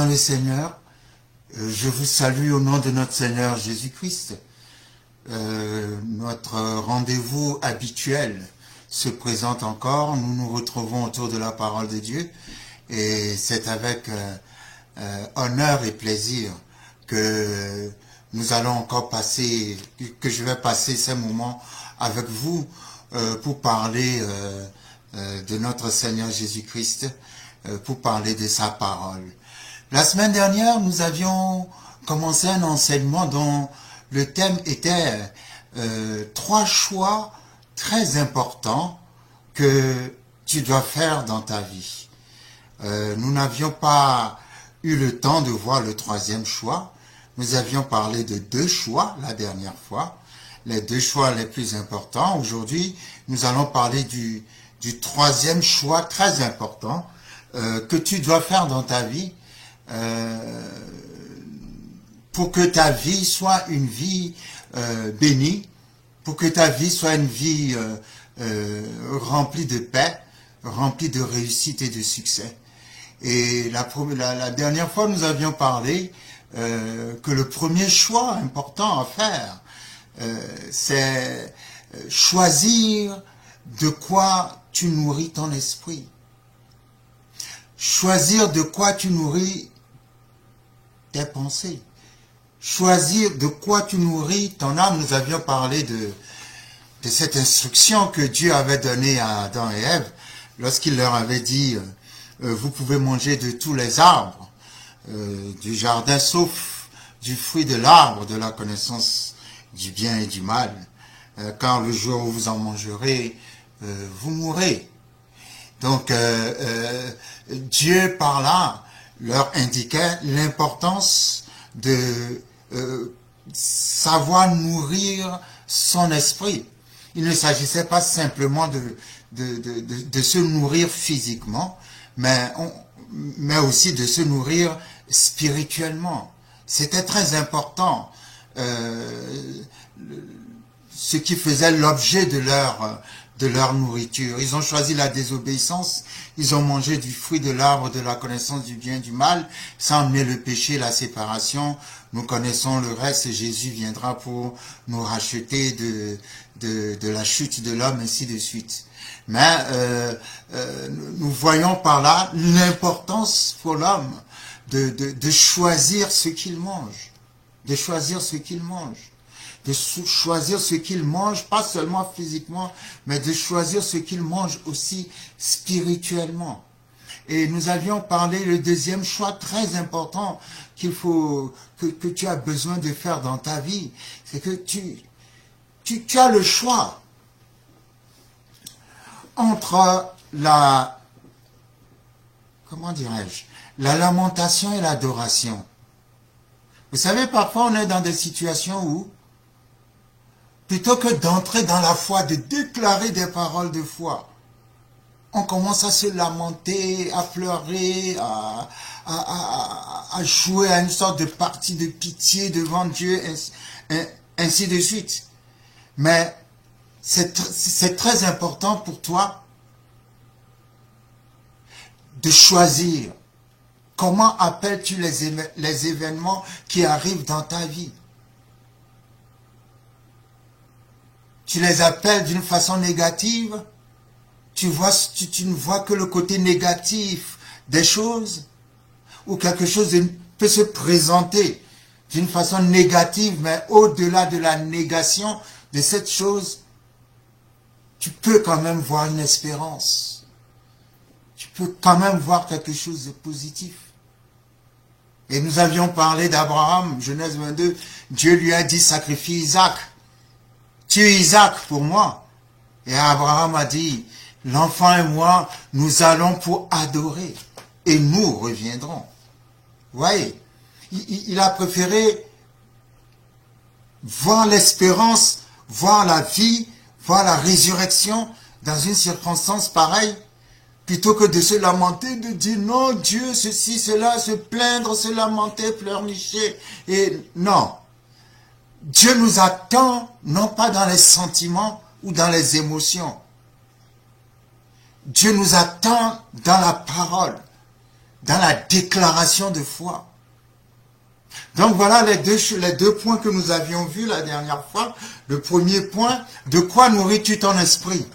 le Seigneur, je vous salue au nom de notre Seigneur Jésus-Christ. Notre rendez-vous habituel se présente encore. Nous nous retrouvons autour de la parole de Dieu et c'est avec honneur et plaisir que nous allons encore passer, que je vais passer ces moments avec vous pour parler de notre Seigneur Jésus-Christ, pour parler de sa parole. La semaine dernière, nous avions commencé un enseignement dont le thème était 3 choix très importants que tu dois faire dans ta vie. Nous n'avions pas eu le temps de voir le 3e choix. Nous avions parlé de 2 choix la dernière fois, les 2 choix les plus importants. Aujourd'hui, nous allons parler du 3e choix très important que tu dois faire dans ta vie pour que ta vie soit une vie bénie, pour que ta vie soit une vie remplie de paix, remplie de réussite et de succès. Et la dernière fois, nous avions parlé que le premier choix important à faire, c'est choisir de quoi tu nourris ton esprit. Choisir de quoi tu nourris tes pensées. Choisir de quoi tu nourris ton âme. Nous avions parlé de cette instruction que Dieu avait donnée à Adam et Ève lorsqu'il leur avait dit vous pouvez manger de tous les arbres du jardin sauf du fruit de l'arbre de la connaissance du bien et du mal, car le jour où vous en mangerez, vous mourrez. Donc Dieu par là leur indiquait l'importance de savoir nourrir son esprit. Il ne s'agissait pas simplement de se nourrir physiquement, mais aussi de se nourrir spirituellement. C'était très important, ce qui faisait l'objet de leur nourriture. Ils ont choisi la désobéissance, ils ont mangé du fruit de l'arbre de la connaissance du bien et du mal, ça emmenait le péché, la séparation. Nous connaissons le reste, Jésus viendra pour nous racheter de la chute de l'homme, ainsi de suite. Mais nous voyons par là l'importance pour l'homme de choisir ce qu'il mange, de choisir ce qu'il mange. De choisir ce qu'il mange, pas seulement physiquement, mais de choisir ce qu'il mange aussi spirituellement. Et nous avions parlé le 2e choix très important qu'il faut, que tu as besoin de faire dans ta vie. C'est que tu as le choix entre comment dirais-je, la lamentation et l'adoration. Vous savez, parfois on est dans des situations où plutôt que d'entrer dans la foi, de déclarer des paroles de foi, on commence à se lamenter, à pleurer, à jouer à une sorte de partie de pitié devant Dieu, ainsi de suite. Mais c'est très important pour toi de choisir comment appelles-tu les événements qui arrivent dans ta vie. Tu les appelles d'une façon négative, tu ne vois que le côté négatif des choses, ou quelque chose peut se présenter d'une façon négative, mais au-delà de la négation de cette chose, tu peux quand même voir une espérance. Tu peux quand même voir quelque chose de positif. Et nous avions parlé d'Abraham, Genèse 22, Dieu lui a dit sacrifie Isaac. Tue Isaac pour moi. Et Abraham a dit, l'enfant et moi, nous allons pour adorer. Et nous reviendrons. Vous voyez, il a préféré voir l'espérance, voir la vie, voir la résurrection dans une circonstance pareille, plutôt que de se lamenter, de dire non, Dieu, ceci, cela, se plaindre, se lamenter, pleurnicher. Et non. Dieu nous attend, non pas dans les sentiments ou dans les émotions. Dieu nous attend dans la parole. dans la déclaration de foi. Donc voilà les deux points que nous avions vus la dernière fois. Le premier point, de quoi nourris-tu ton esprit?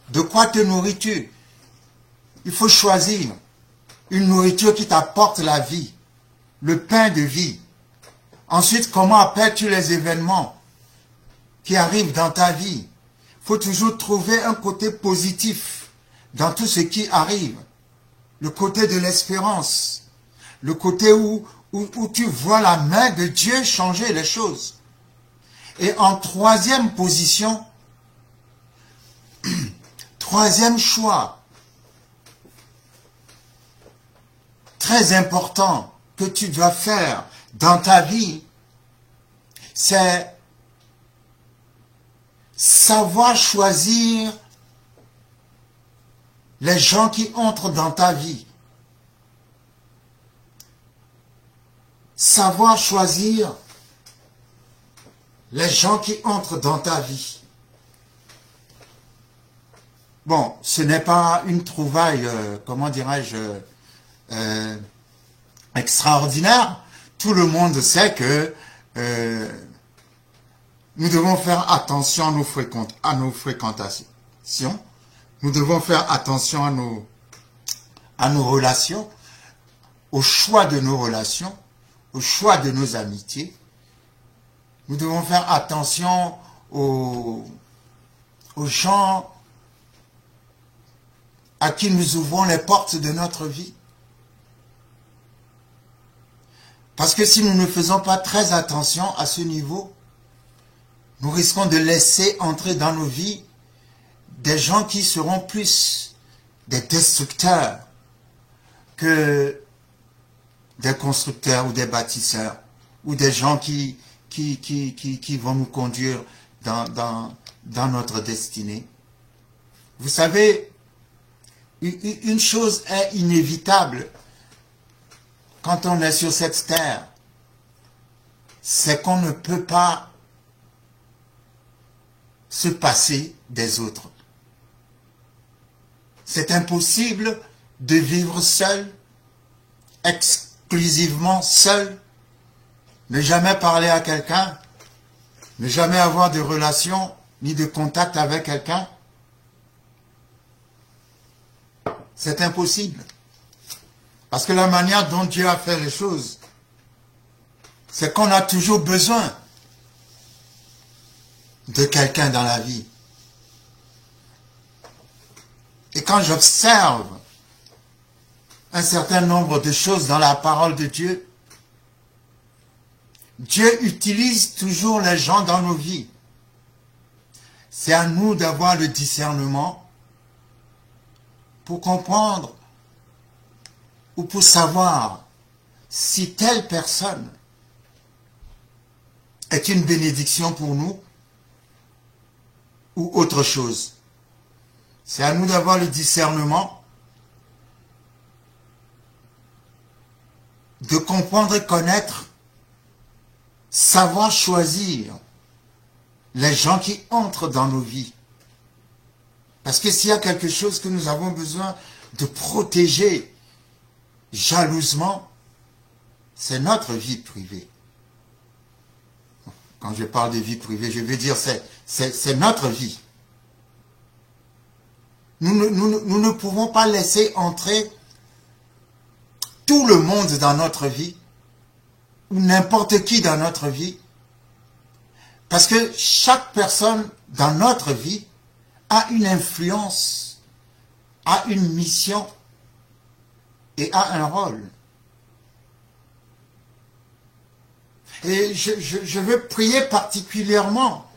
De quoi te nourris-tu? Il faut choisir une nourriture qui t'apporte la vie, le pain de vie. Ensuite, comment appelles-tu les événements qui arrivent dans ta vie? Il faut toujours trouver un côté positif dans tout ce qui arrive. Le côté de l'espérance. Le côté où tu vois la main de Dieu changer les choses. Et en troisième position, troisième choix, très important que tu dois faire dans ta vie, c'est savoir choisir les gens qui entrent dans ta vie. Savoir choisir les gens qui entrent dans ta vie. Bon, ce n'est pas une trouvaille, comment dirais-je, extraordinaire. Tout le monde sait que nous devons faire attention à nos fréquentations. Nous devons faire attention à nos relations, au choix de nos relations, au choix de nos amitiés. Nous devons faire attention aux gens à qui nous ouvrons les portes de notre vie. Parce que si nous ne faisons pas très attention à ce niveau, nous risquons de laisser entrer dans nos vies des gens qui seront plus des destructeurs que des constructeurs ou des bâtisseurs, ou des gens qui vont nous conduire dans notre destinée. Vous savez, une chose est inévitable quand on est sur cette terre, c'est qu'on ne peut pas se passer des autres. C'est impossible de vivre seul, exclusivement seul, ne jamais parler à quelqu'un, ne jamais avoir de relation ni de contact avec quelqu'un. C'est impossible. Parce que la manière dont Dieu a fait les choses, c'est qu'on a toujours besoin de quelqu'un dans la vie. Et quand j'observe un certain nombre de choses dans la parole de Dieu, Dieu utilise toujours les gens dans nos vies. C'est à nous d'avoir le discernement pour comprendre ou pour savoir si telle personne est une bénédiction pour nous ou autre chose. C'est à nous d'avoir le discernement, de comprendre et connaître, savoir choisir les gens qui entrent dans nos vies. Parce que s'il y a quelque chose que nous avons besoin de protéger jalousement, c'est notre vie privée. Quand je parle de vie privée, je veux dire c'est notre vie. Nous ne pouvons pas laisser entrer tout le monde dans notre vie, ou n'importe qui dans notre vie, parce que chaque personne dans notre vie a une influence, a une mission et a un rôle. Et je veux prier particulièrement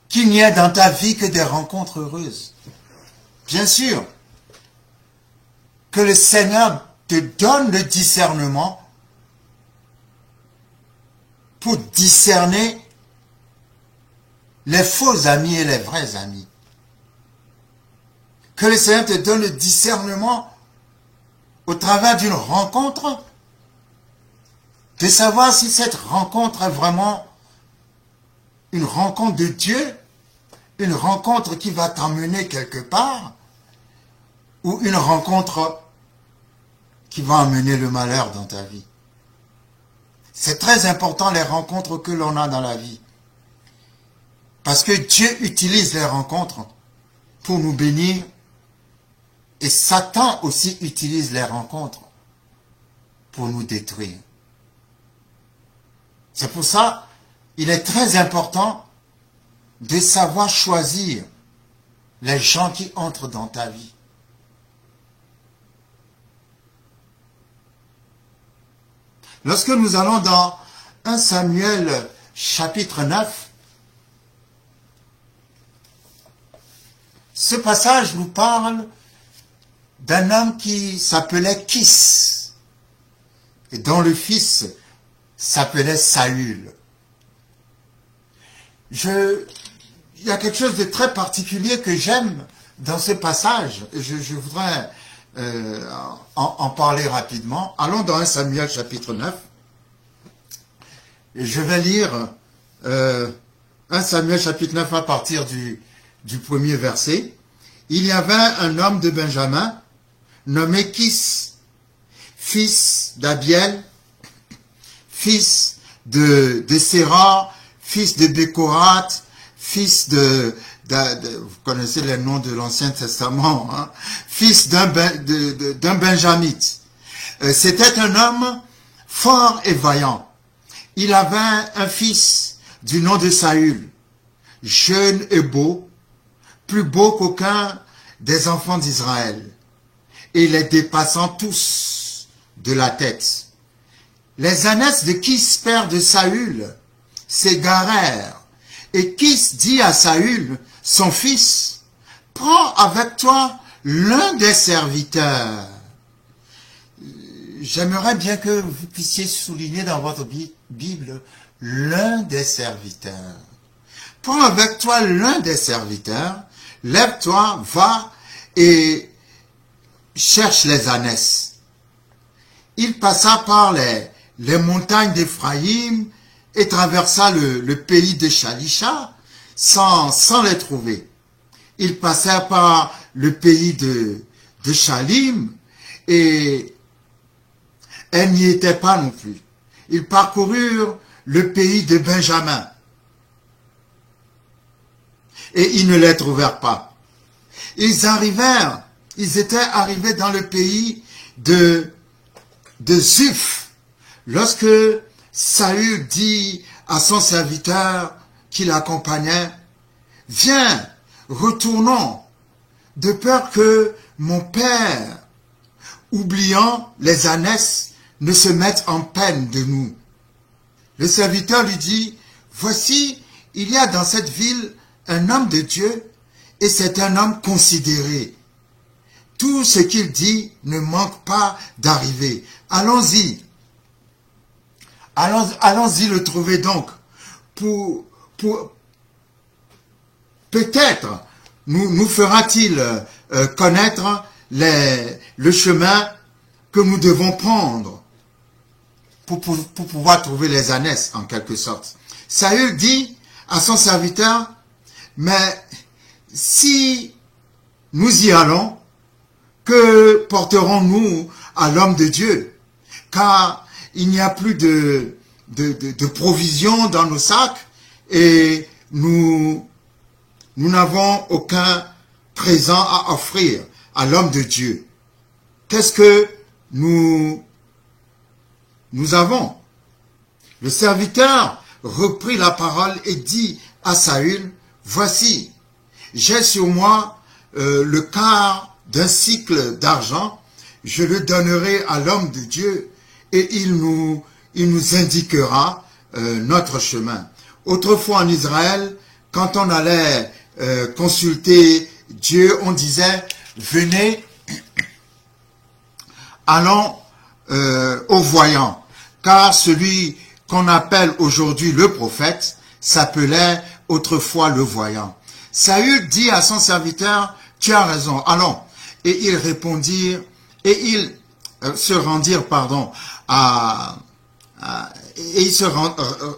qu'il n'y ait dans ta vie que des rencontres heureuses. Bien sûr, que le Seigneur te donne le discernement pour discerner les faux amis et les vrais amis. Que le Seigneur te donne le discernement au travers d'une rencontre, de savoir si cette rencontre est vraiment une rencontre de Dieu, une rencontre qui va t'emmener quelque part, ou une rencontre qui va amener le malheur dans ta vie. C'est très important les rencontres que l'on a dans la vie. Parce que Dieu utilise les rencontres pour nous bénir et Satan aussi utilise les rencontres pour nous détruire. C'est pour ça qu'il est très important de savoir choisir les gens qui entrent dans ta vie. Lorsque nous allons dans 1 Samuel chapitre 9, ce passage nous parle d'un homme qui s'appelait Kis et dont le fils s'appelait Saül. Il y a quelque chose de très particulier que j'aime dans ce passage. Je voudrais en parler rapidement. Allons dans 1 Samuel chapitre 9. Et je vais lire 1 Samuel chapitre 9 à partir du premier verset. Il y avait un homme de Benjamin nommé Kis, fils d'Abiel, fils de Séra, fils de Bécorat, fils vous connaissez les noms de l'Ancien Testament, hein, fils d'un Benjamite. C'était un homme fort et vaillant. Il avait un fils du nom de Saül, jeune et beau, plus beau qu'aucun des enfants d'Israël, et les dépassant tous de la tête. Les ânesses de Kis, père de Saül, s'égarèrent, et Kis dit à Saül, son fils, « Prends avec toi l'un des serviteurs. » J'aimerais bien que vous puissiez souligner dans votre Bible « l'un des serviteurs ». Prends avec toi l'un des serviteurs, lève-toi, va et cherche les ânesses. Il passa par les montagnes d'Éphraïm et traversa le pays de Shalisha sans les trouver. Il passa par le pays de Shalim et elles n'y étaient pas non plus. Ils parcoururent le pays de Benjamin et ils ne les trouvèrent pas. Ils étaient arrivés dans le pays de Zuph, lorsque Saül dit à son serviteur qui l'accompagnait, « Viens, retournons, de peur que mon père, oubliant les ânesses, ne se mette en peine de nous. » Le serviteur lui dit, « Voici, il y a dans cette ville un homme de Dieu, et c'est un homme considéré. Tout ce qu'il dit ne manque pas d'arriver. Allons-y. Allons-y le trouver donc. Peut-être nous fera-t-il connaître le chemin que nous devons prendre pour pouvoir trouver les ânesses, en quelque sorte. » Saül dit à son serviteur, « Mais si nous y allons, que porterons-nous à l'homme de Dieu? Car il n'y a plus de provisions dans nos sacs et nous n'avons aucun présent à offrir à l'homme de Dieu. Qu'est-ce que nous avons? » Le serviteur reprit la parole et dit à Saül, « Voici, j'ai sur moi le quart d'un sicle d'argent, je le donnerai à l'homme de Dieu et il nous indiquera notre chemin. » Autrefois en Israël, quand on allait consulter Dieu, on disait, « Venez, allons au voyant. » Car celui qu'on appelle aujourd'hui le prophète s'appelait autrefois le voyant. Saül dit à son serviteur, « Tu as raison, allons. » Et ils répondirent, et ils se rendirent,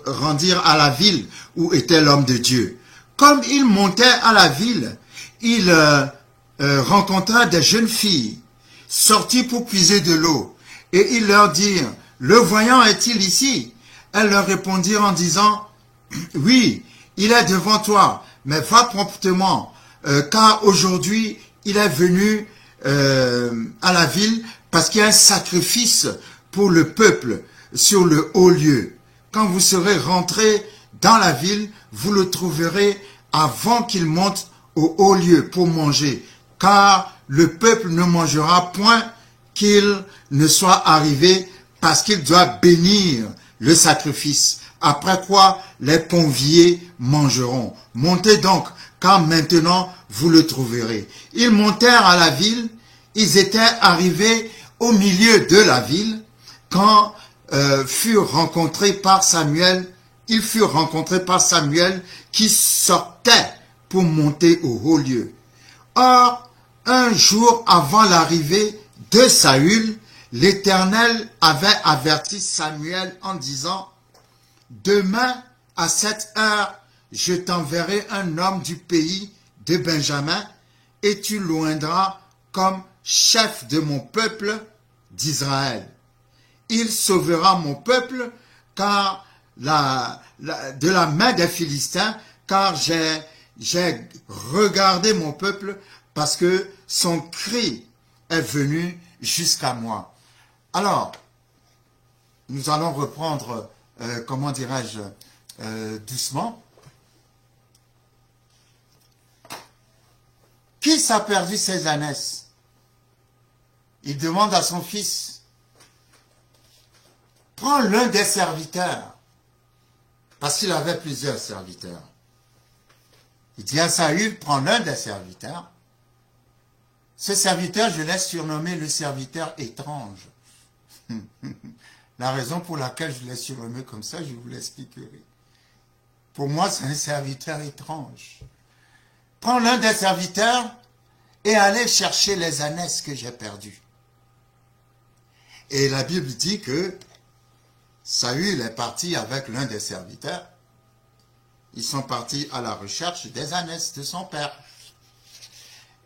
rendirent à la ville où était l'homme de Dieu. Comme ils montaient à la ville, ils rencontra des jeunes filles sorties pour puiser de l'eau. Et ils leur dirent, le voyant est-il ici? Elles leur répondirent en disant, oui, il est devant toi, mais va promptement, car aujourd'hui il est venu à la ville parce qu'il y a un sacrifice pour le peuple sur le haut lieu. Quand vous serez rentrés dans la ville, vous le trouverez avant qu'il monte au haut lieu pour manger, car le peuple ne mangera point qu'il ne soit arrivé parce qu'il doit bénir le sacrifice, après quoi les conviés mangeront. Montez donc, car maintenant vous le trouverez. Ils montèrent à la ville, ils étaient arrivés au milieu de la ville, quand ils furent rencontrés par Samuel qui sortait pour monter au haut lieu. Or, un jour avant l'arrivée de Saül, l'Éternel avait averti Samuel en disant, « Demain, à cette heure, je t'enverrai un homme du pays de Benjamin, et tu l'oindras comme chef de mon peuple d'Israël. Il sauvera mon peuple car de la main des Philistins, car j'ai regardé mon peuple parce que son cri est venu jusqu'à moi. » Alors, nous allons reprendre, comment dirais-je, doucement. Qui s'a perdu ses ânesses? Il demande à son fils, prends l'un des serviteurs, parce qu'il avait plusieurs serviteurs. Il dit à Saül, prends l'un des serviteurs. Ce serviteur, je l'ai surnommé le serviteur étrange. La raison pour laquelle je l'ai surnommé comme ça, je vous l'expliquerai. Pour moi, c'est un serviteur étrange. Prends l'un des serviteurs et allez chercher les ânesses que j'ai perdues. Et la Bible dit que Saül est parti avec l'un des serviteurs. Ils sont partis à la recherche des ânesses de son père.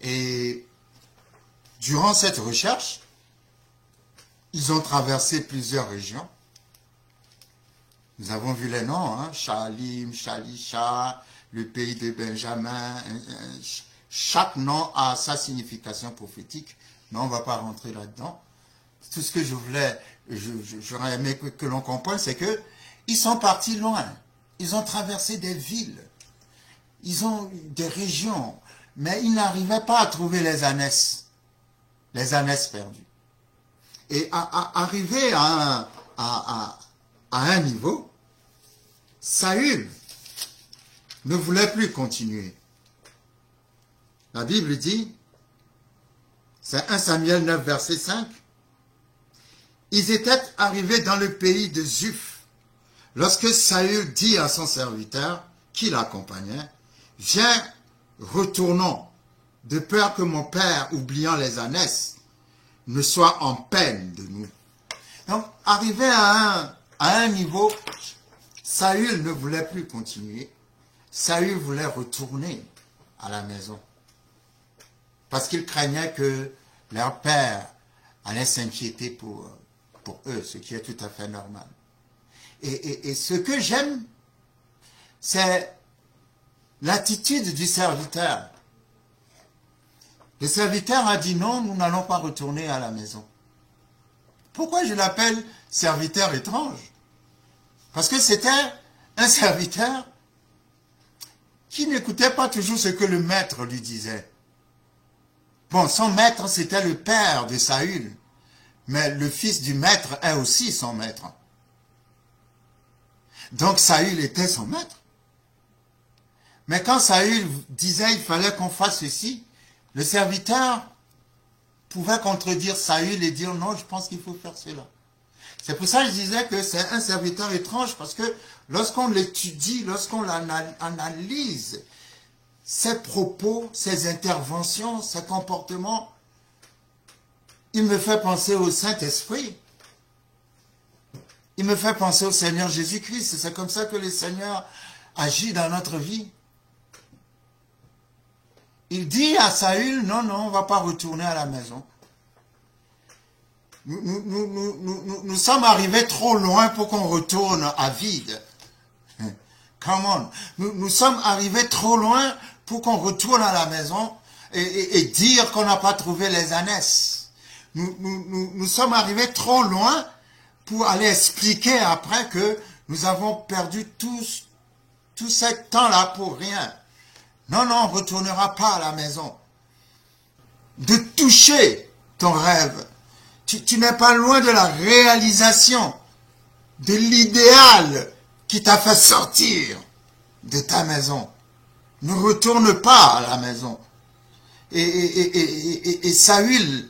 Et durant cette recherche, ils ont traversé plusieurs régions. Nous avons vu les noms, hein, Shalim, Shalisha, le pays de Benjamin. Chaque nom a sa signification prophétique, mais on ne va pas rentrer là-dedans. Tout ce que j'aurais aimé que l'on comprenne, c'est que ils sont partis loin. Ils ont traversé des villes. Ils ont des régions. Mais ils n'arrivaient pas à trouver les ânesses perdues. Et arrivé à un niveau, Saül ne voulait plus continuer. La Bible dit, c'est 1 Samuel 9, verset 5, ils étaient arrivés dans le pays de Zuph, lorsque Saül dit à son serviteur, qui l'accompagnait, viens, retournons, de peur que mon père, oubliant les ânesses, ne soit en peine de nous. Donc, arrivé à un niveau, Saül ne voulait plus continuer. Saül voulait retourner à la maison. Parce qu'il craignait que leur père allait s'inquiéter pour eux, ce qui est tout à fait normal. Et ce que j'aime, c'est l'attitude du serviteur. Le serviteur a dit non, nous n'allons pas retourner à la maison. Pourquoi je l'appelle serviteur étrange? Parce que c'était un serviteur qui n'écoutait pas toujours ce que le maître lui disait. Bon, son maître, c'était le père de Saül, mais le fils du maître est aussi son maître. Donc Saül était son maître. Mais quand Saül disait il fallait qu'on fasse ceci, le serviteur pouvait contredire Saül et dire non, je pense qu'il faut faire cela. C'est pour ça que je disais que c'est un serviteur étrange, parce que lorsqu'on l'étudie, lorsqu'on l'analyse, ses propos, ses interventions, ses comportements, il me fait penser au Saint-Esprit. Il me fait penser au Seigneur Jésus-Christ. C'est comme ça que le Seigneur agit dans notre vie. Il dit à Saül, non, non, on ne va pas retourner à la maison. Nous sommes arrivés trop loin pour qu'on retourne à vide. Come on. Nous sommes arrivés trop loin pour qu'on retourne à la maison et dire qu'on n'a pas trouvé les ânesses. Nous sommes arrivés trop loin pour aller expliquer après que nous avons perdu tout ce temps-là pour rien. Non, non, on ne retournera pas à la maison. De toucher ton rêve. Tu n'es pas loin de la réalisation de l'idéal qui t'a fait sortir de ta maison. Ne retourne pas à la maison. Et Saül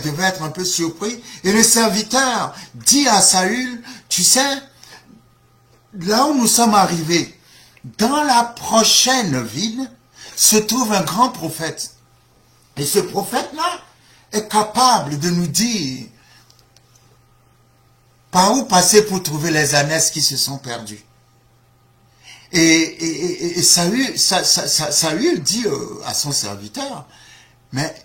devait être un peu surpris. Et le serviteur dit à Saül, tu sais, là où nous sommes arrivés, dans la prochaine ville, se trouve un grand prophète. Et ce prophète-là est capable de nous dire par où passer pour trouver les ânesses qui se sont perdues. Et Saül dit à son serviteur, mais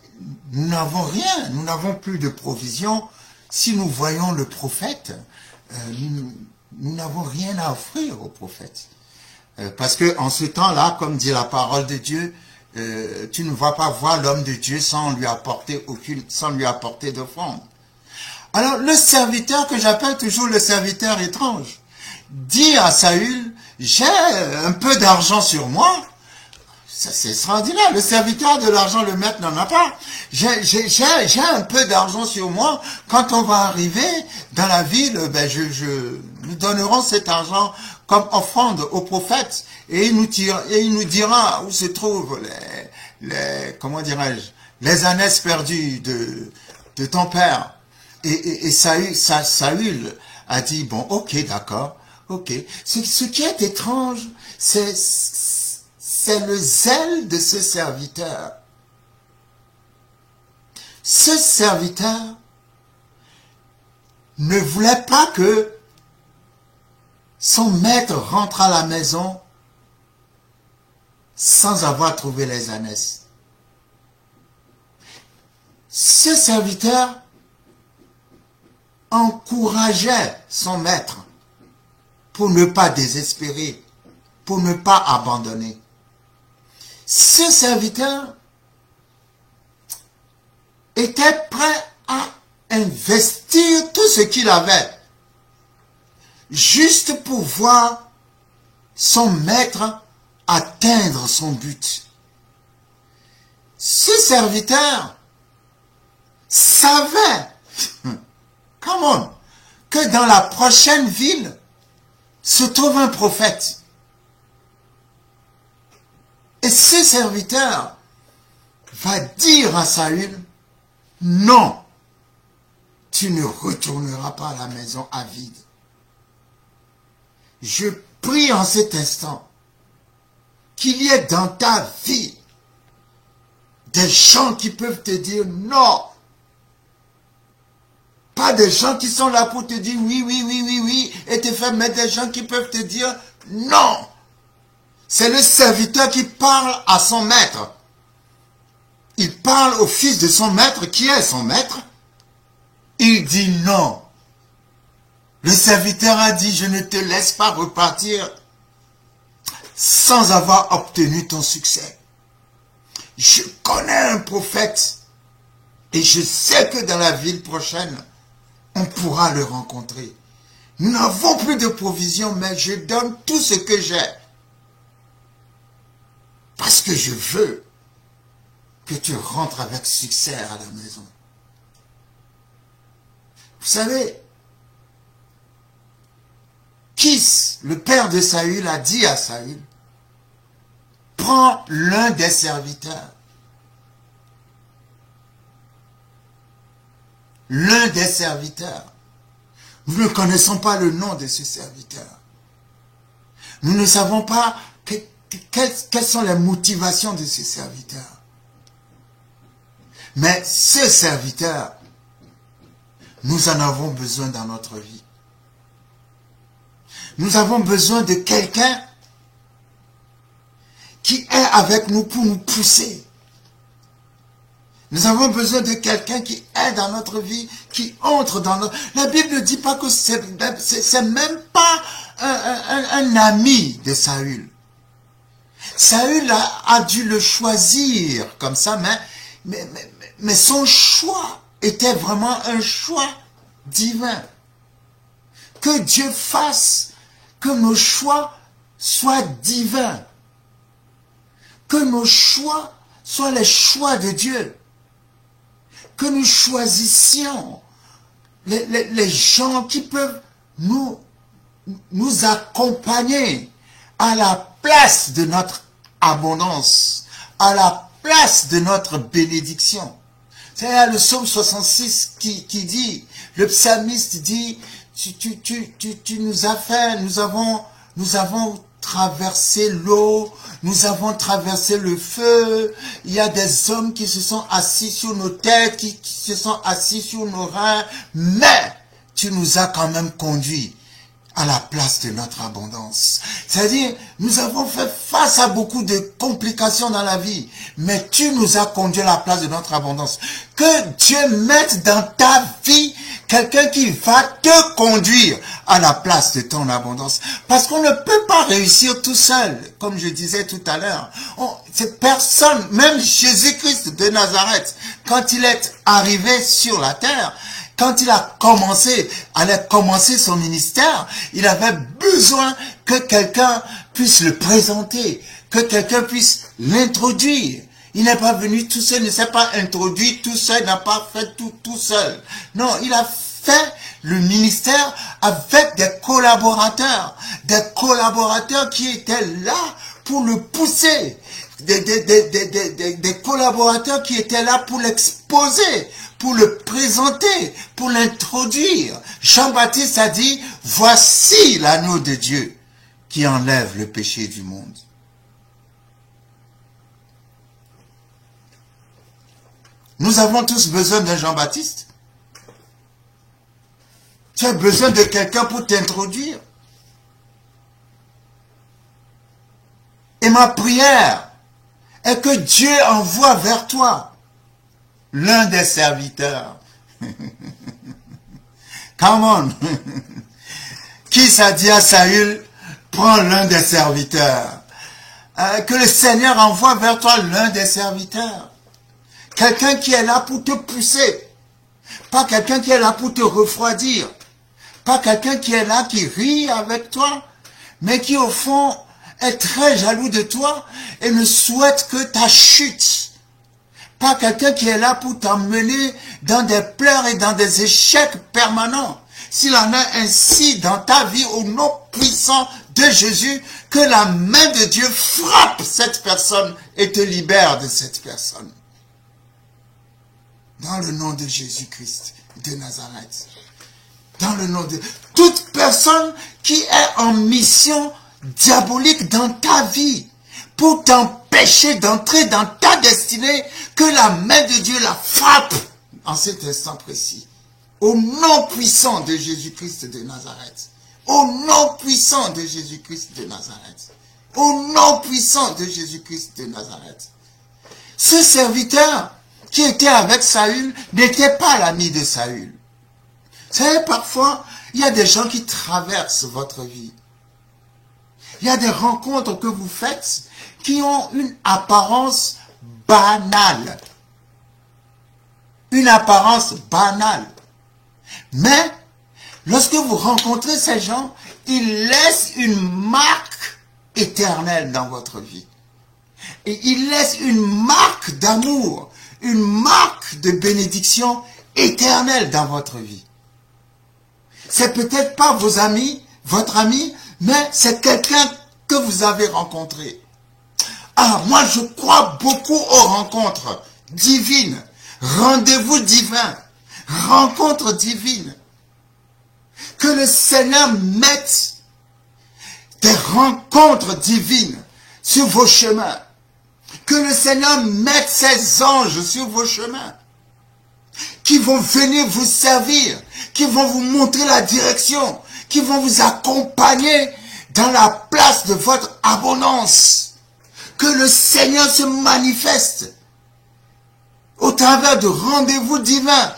nous n'avons rien, nous n'avons plus de provisions. Si nous voyons le prophète, nous n'avons rien à offrir au prophète. Parce que en ce temps-là, comme dit la parole de Dieu, tu ne vas pas voir l'homme de Dieu sans lui apporter d'offrande. Alors le serviteur, que j'appelle toujours le serviteur étrange, dit à Saül, j'ai un peu d'argent sur moi. Ça, c'est extraordinaire. Le serviteur de l'argent, le maître n'en a pas. J'ai un peu d'argent sur moi. Quand on va arriver dans la ville, nous donnerons cet argent comme offrande au prophète. Et il nous dira où se trouvent comment dirais-je, les ânesses perdues de ton père. Et Saül a dit, bon, ok, d'accord, ok. Ce qui est étrange, c'est le zèle de ce serviteur. Ce serviteur ne voulait pas que son maître rentre à la maison sans avoir trouvé les ânesses. Ce serviteur encourageait son maître pour ne pas désespérer, pour ne pas abandonner. Ce serviteur était prêt à investir tout ce qu'il avait juste pour voir son maître atteindre son but. Ce serviteur savait, come on, que dans la prochaine ville se trouve un prophète. Et ce serviteur va dire à Saül, non, tu ne retourneras pas à la maison à vide. Je prie en cet instant qu'il y ait dans ta vie des gens qui peuvent te dire non. Pas des gens qui sont là pour te dire oui, oui, oui, oui, oui, et te faire, mais des gens qui peuvent te dire non. C'est le serviteur qui parle à son maître. Il parle au fils de son maître, qui est son maître. Il dit non. Le serviteur a dit, je ne te laisse pas repartir sans avoir obtenu ton succès. Je connais un prophète et je sais que dans la ville prochaine, on pourra le rencontrer. Nous n'avons plus de provisions, mais je donne tout ce que j'ai. Parce que je veux que tu rentres avec succès à la maison. Vous savez, Kis, le père de Saül, a dit à Saül, prends l'un des serviteurs. L'un des serviteurs. Nous ne connaissons pas le nom de ce serviteur. Nous ne savons pas quelles sont les motivations de ce serviteur. Mais ce serviteur, nous en avons besoin dans notre vie. Nous avons besoin de quelqu'un qui est avec nous pour nous pousser. Nous avons besoin de quelqu'un qui est dans notre vie, qui entre dans notre... La Bible ne dit pas que c'est même pas un ami de Saül. Saül a dû le choisir comme ça, mais son choix était vraiment un choix divin. Que Dieu fasse que nos choix soient divins. Que nos choix soient les choix de Dieu. Que nous choisissions les gens qui peuvent nous accompagner à la place de notre abondance, à la place de notre bénédiction. C'est le psaume 66 qui dit, le psalmiste dit, tu nous as fait, nous avons traversé l'eau, nous avons traversé le feu, il y a des hommes qui se sont assis sur nos têtes, qui se sont assis sur nos reins, mais tu nous as quand même conduits à la place de notre abondance. C'est-à-dire, nous avons fait face à beaucoup de complications dans la vie, mais tu nous as conduits à la place de notre abondance. Que Dieu mette dans ta vie quelqu'un qui va te conduire à la place de ton abondance. Parce qu'on ne peut pas réussir tout seul, comme je disais tout à l'heure. Cette personne, même Jésus-Christ de Nazareth, quand il est arrivé sur la terre, quand il allait commencer son ministère, il avait besoin que quelqu'un puisse le présenter, que quelqu'un puisse l'introduire. Il n'est pas venu tout seul, ne s'est pas introduit tout seul, n'a pas fait tout seul. Non, il a fait le ministère avec des collaborateurs qui étaient là pour le pousser, des collaborateurs qui étaient là pour l'exposer, pour le présenter, pour l'introduire. Jean-Baptiste a dit, voici l'agneau de Dieu qui enlève le péché du monde. Nous avons tous besoin d'un Jean-Baptiste. Tu as besoin de quelqu'un pour t'introduire. Et ma prière est que Dieu envoie vers toi l'un des serviteurs. Come on. Qui s'est dit à Saül, prends l'un des serviteurs. Que le Seigneur envoie vers toi l'un des serviteurs. Quelqu'un qui est là pour te pousser. Pas quelqu'un qui est là pour te refroidir. Pas quelqu'un qui est là, qui rit avec toi, mais qui au fond est très jaloux de toi et ne souhaite que ta chute. Pas quelqu'un qui est là pour t'emmener dans des pleurs et dans des échecs permanents. S'il en a ainsi dans ta vie, au nom puissant de Jésus, que la main de Dieu frappe cette personne et te libère de cette personne. Dans le nom de Jésus-Christ de Nazareth. Dans le nom de... Toute personne qui est en mission diabolique dans ta vie, pour t'empêcher d'entrer dans ta destinée, que la main de Dieu la frappe en cet instant précis. Au nom puissant de Jésus-Christ de Nazareth. Au nom puissant de Jésus-Christ de Nazareth. Au nom puissant de Jésus-Christ de Nazareth. Ce serviteur qui était avec Saül n'était pas l'ami de Saül. Vous savez, parfois, il y a des gens qui traversent votre vie. Il y a des rencontres que vous faites qui ont une apparence banale. Une apparence banale. Mais, lorsque vous rencontrez ces gens, ils laissent une marque éternelle dans votre vie. Et ils laissent une marque d'amour, une marque de bénédiction éternelle dans votre vie. C'est peut-être pas vos amis, votre ami, mais c'est quelqu'un que vous avez rencontré. Ah, moi je crois beaucoup aux rencontres divines, rendez-vous divins, rencontres divines. Que le Seigneur mette des rencontres divines sur vos chemins. Que le Seigneur mette ses anges sur vos chemins, qui vont venir vous servir, qui vont vous montrer la direction, qui vont vous accompagner dans la place de votre abondance. que le Seigneur se manifeste au travers de rendez-vous divins,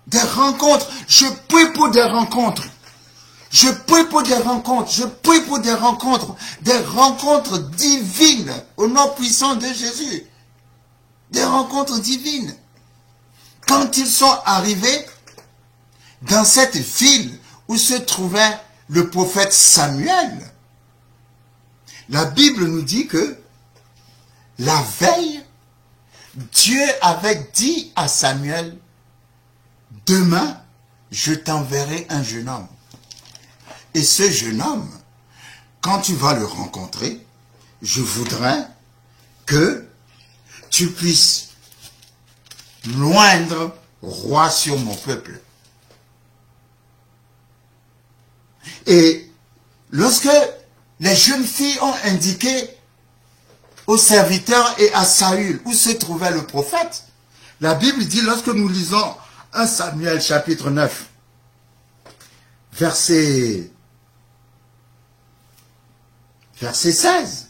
des rencontres. Je prie pour des rencontres. Je prie pour des rencontres. Je prie pour des rencontres divines au nom puissant de Jésus. Des rencontres divines. Quand ils sont arrivés dans cette ville où se trouvait le prophète Samuel, la Bible nous dit que la veille, Dieu avait dit à Samuel, « Demain, je t'enverrai un jeune homme. Et ce jeune homme, quand tu vas le rencontrer, je voudrais que tu puisses loindre roi sur mon peuple. » Et lorsque les jeunes filles ont indiqué aux serviteurs et à Saül où se trouvait le prophète, la Bible dit, lorsque nous lisons 1 Samuel chapitre 9, verset 16,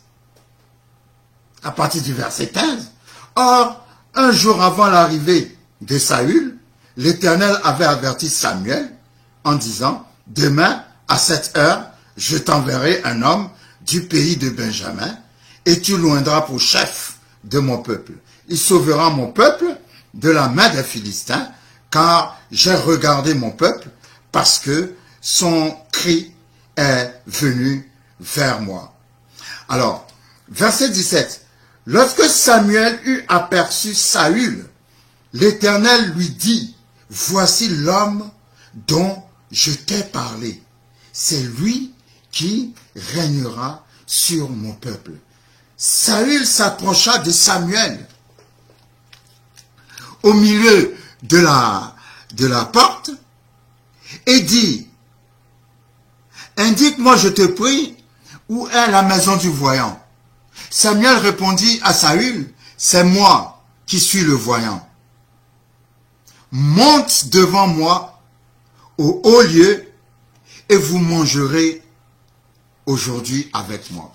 à partir du verset 15, « Or, un jour avant l'arrivée de Saül, l'Éternel avait averti Samuel en disant, « Demain, à cette heure, je t'enverrai un homme du pays de Benjamin, et tu loindras pour chef de mon peuple. Il sauvera mon peuple de la main des Philistins, car j'ai regardé mon peuple, parce que son cri est venu vers moi. » Alors, verset 17. « Lorsque Samuel eut aperçu Saül, l'Éternel lui dit, « Voici l'homme dont je t'ai parlé. C'est lui qui régnera sur mon peuple. » Saül s'approcha de Samuel au milieu de la porte et dit, « Indique-moi, je te prie, où est la maison du voyant? » Samuel répondit à Saül, « C'est moi qui suis le voyant. Monte devant moi au haut lieu et vous mangerez aujourd'hui avec moi. »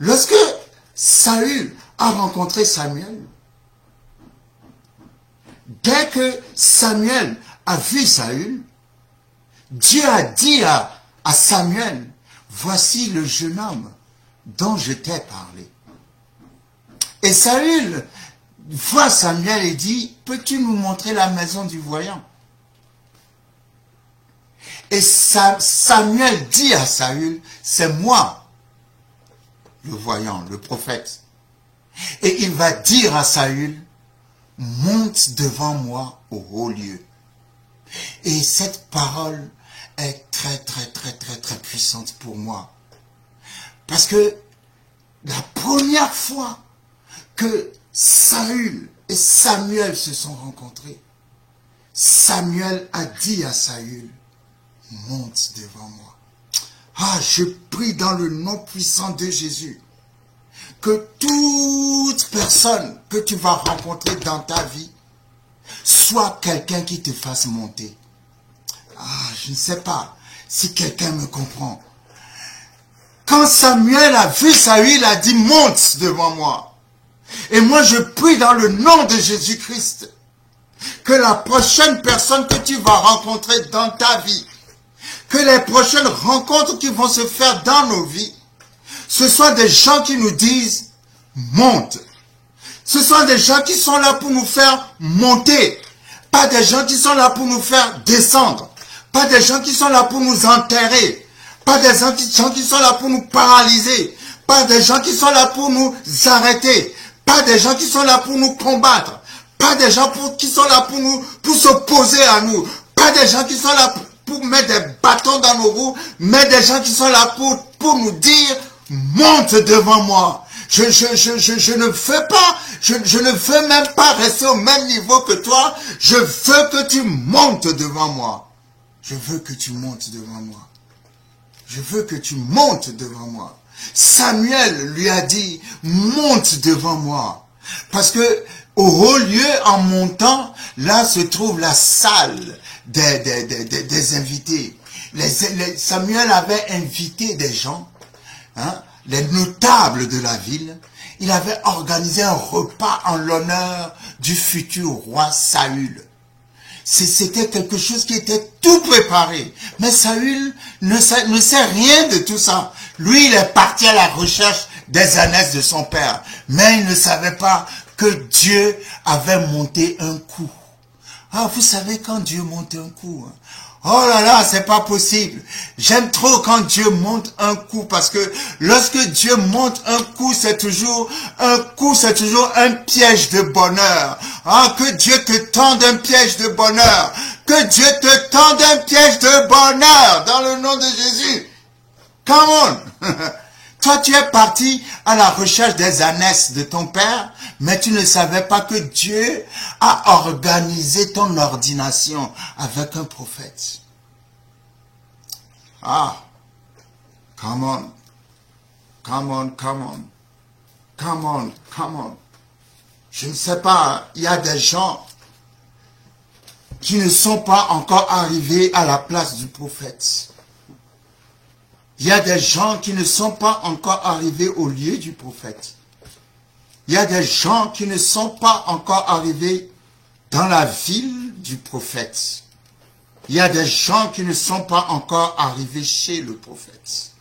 Lorsque Saül a rencontré Samuel, dès que Samuel a vu Saül, Dieu a dit à Samuel, « Voici le jeune homme dont je t'ai parlé. » Et Saül voit Samuel et dit, « Peux-tu nous montrer la maison du voyant? » Et Samuel dit à Saül, « C'est moi, le voyant, le prophète. » Et il va dire à Saül, « Monte devant moi au haut lieu. » Et cette parole est très puissante pour moi. Parce que la première fois que Saül et Samuel se sont rencontrés, Samuel a dit à Saül, « Monte devant moi. » Ah, je prie dans le nom puissant de Jésus que toute personne que tu vas rencontrer dans ta vie soit quelqu'un qui te fasse monter. Ah, je ne sais pas si quelqu'un me comprend. Quand Samuel a vu Saül, il a dit, « Monte devant moi. » Et moi, je prie dans le nom de Jésus-Christ que la prochaine personne que tu vas rencontrer dans ta vie, que les prochaines rencontres qui vont se faire dans nos vies, ce soient des gens qui nous disent, monte. Ce sont des gens qui sont là pour nous faire monter. Pas des gens qui sont là pour nous faire descendre. Pas des gens qui sont là pour nous enterrer. Pas des gens qui sont là pour nous paralyser. Pas des gens qui sont là pour nous arrêter. Pas des gens qui sont là pour nous combattre. Pas des gens qui sont là pour s'opposer à nous. Pas des gens qui sont là pour mettre des bâtons dans nos roues, mais des gens qui sont là pour nous dire, monte devant moi. Je ne veux pas, je ne veux même pas rester au même niveau que toi. Je veux que tu montes devant moi. Je veux que tu montes devant moi. Je veux que tu montes devant moi. Samuel lui a dit, monte devant moi. Parce que au haut lieu, en montant, là se trouve la salle des invités. Samuel avait invité des gens, hein, les notables de la ville, il avait organisé un repas en l'honneur du futur roi Saül. C'était quelque chose qui était tout préparé. Mais Saül ne sait rien de tout ça. Lui, il est parti à la recherche des ânesses de son père. Mais il ne savait pas que Dieu avait monté un coup. Ah, vous savez quand Dieu monte un coup, hein? Oh là là, c'est pas possible. J'aime trop quand Dieu monte un coup, parce que lorsque Dieu monte un coup, c'est toujours un piège de bonheur. Ah, que Dieu te tende un piège de bonheur. Que Dieu te tende un piège de bonheur dans le nom de Jésus. Come on. Toi, tu es parti à la recherche des ânesses de ton père, mais tu ne savais pas que Dieu a organisé ton ordination avec un prophète. Ah, come on, come on, come on, come on, come on. Je ne sais pas, il y a des gens qui ne sont pas encore arrivés à la place du prophète. Il y a des gens qui ne sont pas encore arrivés au lieu du prophète. Il y a des gens qui ne sont pas encore arrivés dans la ville du prophète. Il y a des gens qui ne sont pas encore arrivés chez le prophète.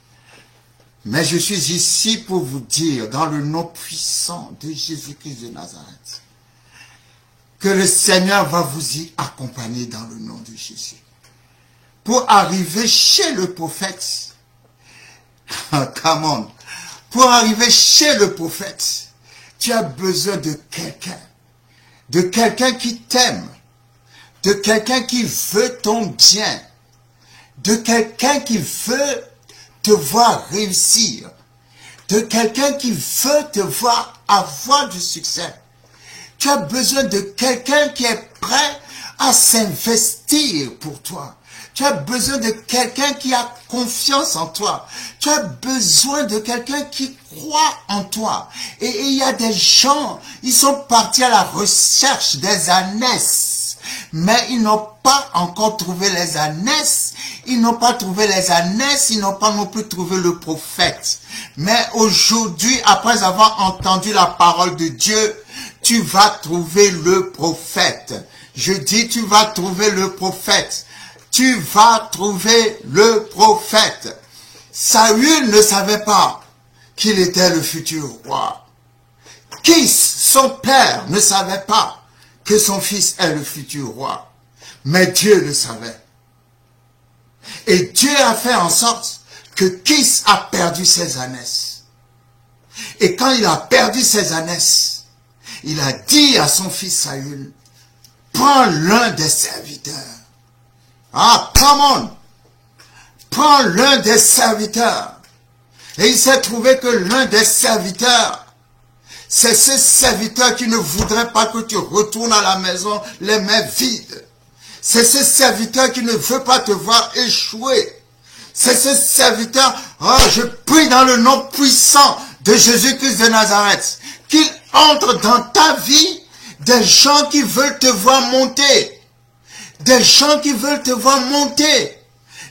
Mais je suis ici pour vous dire, dans le nom puissant de Jésus-Christ de Nazareth, que le Seigneur va vous y accompagner dans le nom de Jésus. Pour arriver chez le prophète, come on. Pour arriver chez le prophète, tu as besoin de quelqu'un qui t'aime, de quelqu'un qui veut ton bien, de quelqu'un qui veut te voir réussir, de quelqu'un qui veut te voir avoir du succès. Tu as besoin de quelqu'un qui est prêt à s'investir pour toi. Tu as besoin de quelqu'un qui a confiance en toi. Tu as besoin de quelqu'un qui croit en toi. Et il y a des gens, ils sont partis à la recherche des ânesses. Mais ils n'ont pas encore trouvé les ânesses. Ils n'ont pas trouvé les ânesses. Ils n'ont pas non plus trouvé le prophète. Mais aujourd'hui, après avoir entendu la parole de Dieu, tu vas trouver le prophète. Je dis, tu vas trouver le prophète. Tu vas trouver le prophète. Saül ne savait pas qu'il était le futur roi. Kis, son père, ne savait pas que son fils est le futur roi. Mais Dieu le savait. Et Dieu a fait en sorte que Kis a perdu ses ânesses. Et quand il a perdu ses ânesses, il a dit à son fils Saül, prends l'un des serviteurs. Ah, come on! Prends l'un des serviteurs. Et il s'est trouvé que l'un des serviteurs, c'est ce serviteur qui ne voudrait pas que tu retournes à la maison les mains vides. C'est ce serviteur qui ne veut pas te voir échouer. C'est ce serviteur, oh, je prie dans le nom puissant de Jésus-Christ de Nazareth, qu'il entre dans ta vie des gens qui veulent te voir monter. Des gens qui veulent te voir monter.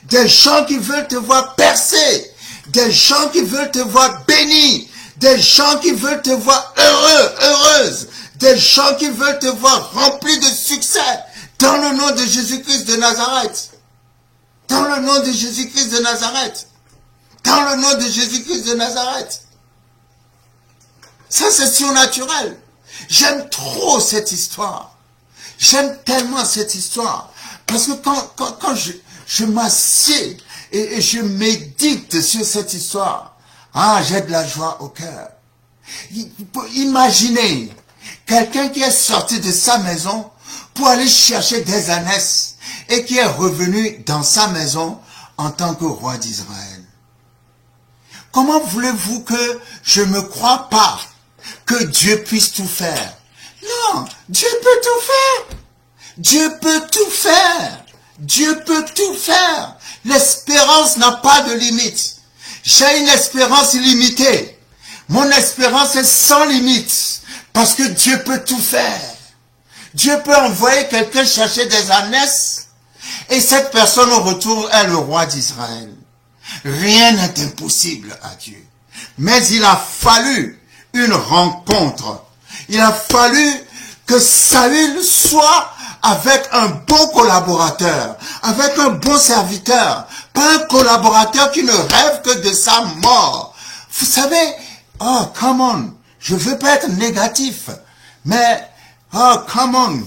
Des gens qui veulent te voir percer. Des gens qui veulent te voir béni. Des gens qui veulent te voir heureux, heureuse. Des gens qui veulent te voir rempli de succès. Dans le nom de Jésus-Christ de Nazareth. Dans le nom de Jésus-Christ de Nazareth. Dans le nom de Jésus-Christ de Nazareth. Ça, c'est surnaturel. J'aime trop cette histoire. J'aime tellement cette histoire. Parce que quand je m'assieds et je médite sur cette histoire, ah, j'ai de la joie au cœur. Imaginez quelqu'un qui est sorti de sa maison pour aller chercher des ânesses et qui est revenu dans sa maison en tant que roi d'Israël. Comment voulez-vous que je ne croie pas que Dieu puisse tout faire? Non, Dieu peut tout faire. Dieu peut tout faire. Dieu peut tout faire. L'espérance n'a pas de limite. J'ai une espérance illimitée. Mon espérance est sans limite. Parce que Dieu peut tout faire. Dieu peut envoyer quelqu'un chercher des ânesses. Et cette personne au retour est le roi d'Israël. Rien n'est impossible à Dieu. Mais il a fallu une rencontre. Il a fallu que Saül soit avec un bon collaborateur, avec un bon serviteur, pas un collaborateur qui ne rêve que de sa mort. Vous savez, oh, come on, je veux pas être négatif, mais, oh, come on.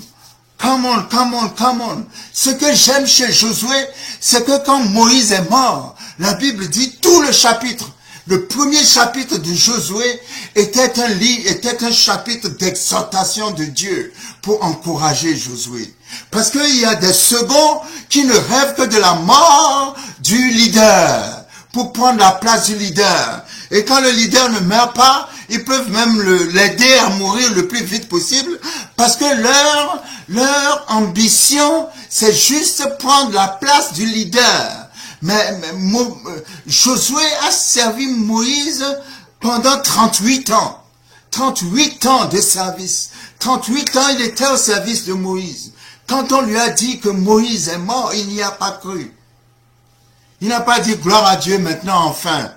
Come on, come on, come on. Ce que j'aime chez Josué, c'est que quand Moïse est mort, la Bible dit tout le chapitre. Le premier chapitre de Josué était un chapitre d'exhortation de Dieu pour encourager Josué. Parce qu'il y a des seconds qui ne rêvent que de la mort du leader, pour prendre la place du leader. Et quand le leader ne meurt pas, ils peuvent même l'aider à mourir le plus vite possible, parce que leur ambition, c'est juste prendre la place du leader. Mais Josué a servi Moïse pendant 38 ans. 38 ans de service. 38 ans, il était au service de Moïse. Quand on lui a dit que Moïse est mort, il n'y a pas cru. Il n'a pas dit gloire à Dieu maintenant, enfin,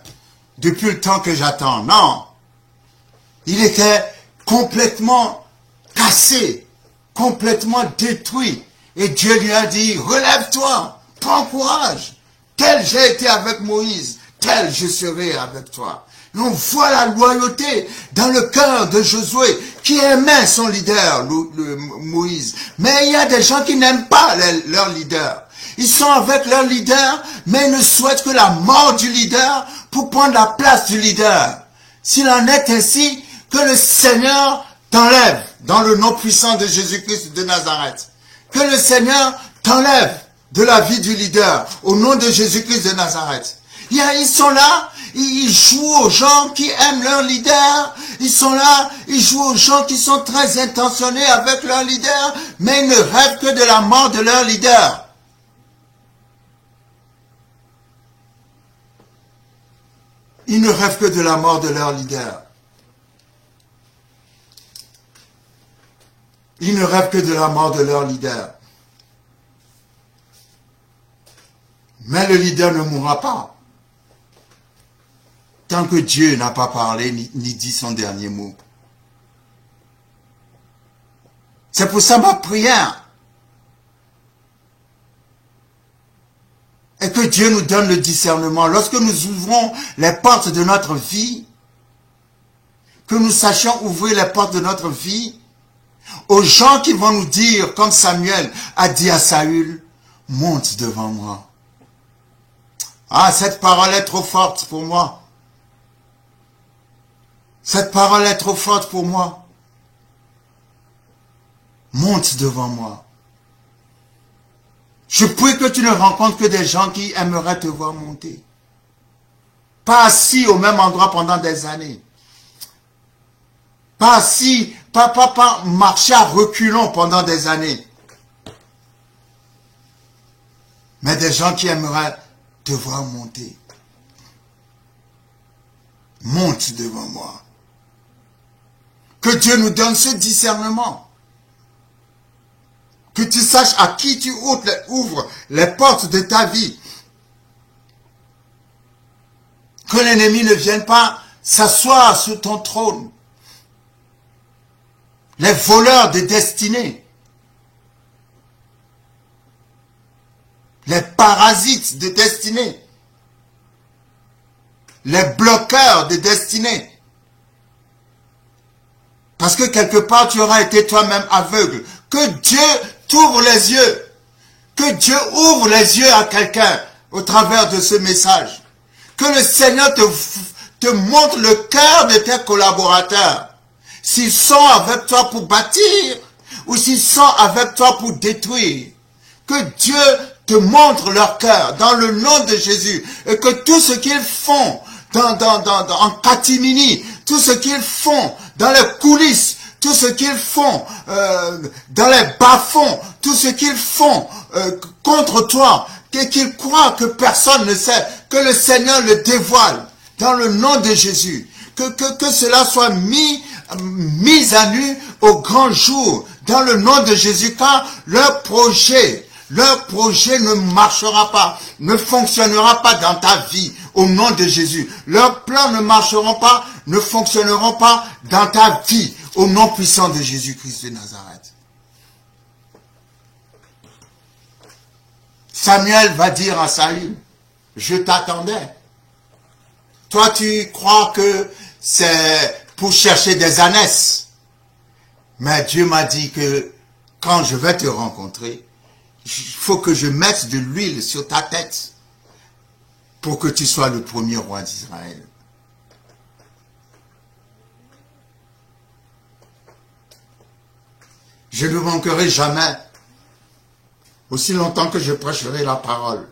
depuis le temps que j'attends. Non. Il était complètement cassé, complètement détruit. Et Dieu lui a dit, relève-toi, prends courage. Tel j'ai été avec Moïse, tel je serai avec toi. Et on voit la loyauté dans le cœur de Josué, qui aimait son leader, Moïse. Mais il y a des gens qui n'aiment pas leur leader. Ils sont avec leur leader, mais ils ne souhaitent que la mort du leader pour prendre la place du leader. S'il en est ainsi, que le Seigneur t'enlève dans le nom puissant de Jésus-Christ de Nazareth. Que le Seigneur t'enlève de la vie du leader au nom de Jésus-Christ de Nazareth. Ils sont là, ils jouent aux gens qui aiment leur leader. Ils sont là, ils jouent aux gens qui sont très intentionnés avec leur leader, mais ils ne rêvent que de la mort de leur leader. Ils ne rêvent que de la mort de leur leader. Ils ne rêvent que de la mort de leur leader. Mais le leader ne mourra pas. Tant que Dieu n'a pas parlé ni dit son dernier mot. C'est pour ça ma prière est que Dieu nous donne le discernement. Lorsque nous ouvrons les portes de notre vie, que nous sachions ouvrir les portes de notre vie aux gens qui vont nous dire, comme Samuel a dit à Saül, monte devant moi. Ah, cette parole est trop forte pour moi. Cette parole est trop forte pour moi. Monte devant moi. Je prie que tu ne rencontres que des gens qui aimeraient te voir monter. Pas assis au même endroit pendant des années. Pas assis, pas marcher à reculons pendant des années. Mais des gens qui aimeraient te voir monter. Monte devant moi. Que Dieu nous donne ce discernement. Que tu saches à qui tu ouvres les portes de ta vie. Que l'ennemi ne vienne pas s'asseoir sur ton trône. Les voleurs de destinée. Les parasites de destinée. Les bloqueurs de destinée. Parce que quelque part, tu auras été toi-même aveugle. Que Dieu t'ouvre les yeux. Que Dieu ouvre les yeux à quelqu'un au travers de ce message. Que le Seigneur te montre le cœur de tes collaborateurs. S'ils sont avec toi pour bâtir ou s'ils sont avec toi pour détruire. Que Dieu te montre leur cœur dans le nom de Jésus. Et que tout ce qu'ils font en catimini, tout ce qu'ils font dans les coulisses, tout ce qu'ils font dans les bas-fonds, tout ce qu'ils font contre toi, qu'ils croient que personne ne sait, que le Seigneur le dévoile dans le nom de Jésus. Que cela soit mis à nu au grand jour dans le nom de Jésus, car leur projet, Leur projet ne marchera pas, ne fonctionnera pas dans ta vie au nom de Jésus. Leurs plans ne marcheront pas, ne fonctionneront pas dans ta vie au nom puissant de Jésus-Christ de Nazareth. Samuel va dire à Saül, je t'attendais. Toi, tu crois que c'est pour chercher des ânesses. Mais Dieu m'a dit que quand je vais te rencontrer, il faut que je mette de l'huile sur ta tête pour que tu sois le premier roi d'Israël. Je ne manquerai jamais, aussi longtemps que je prêcherai la parole,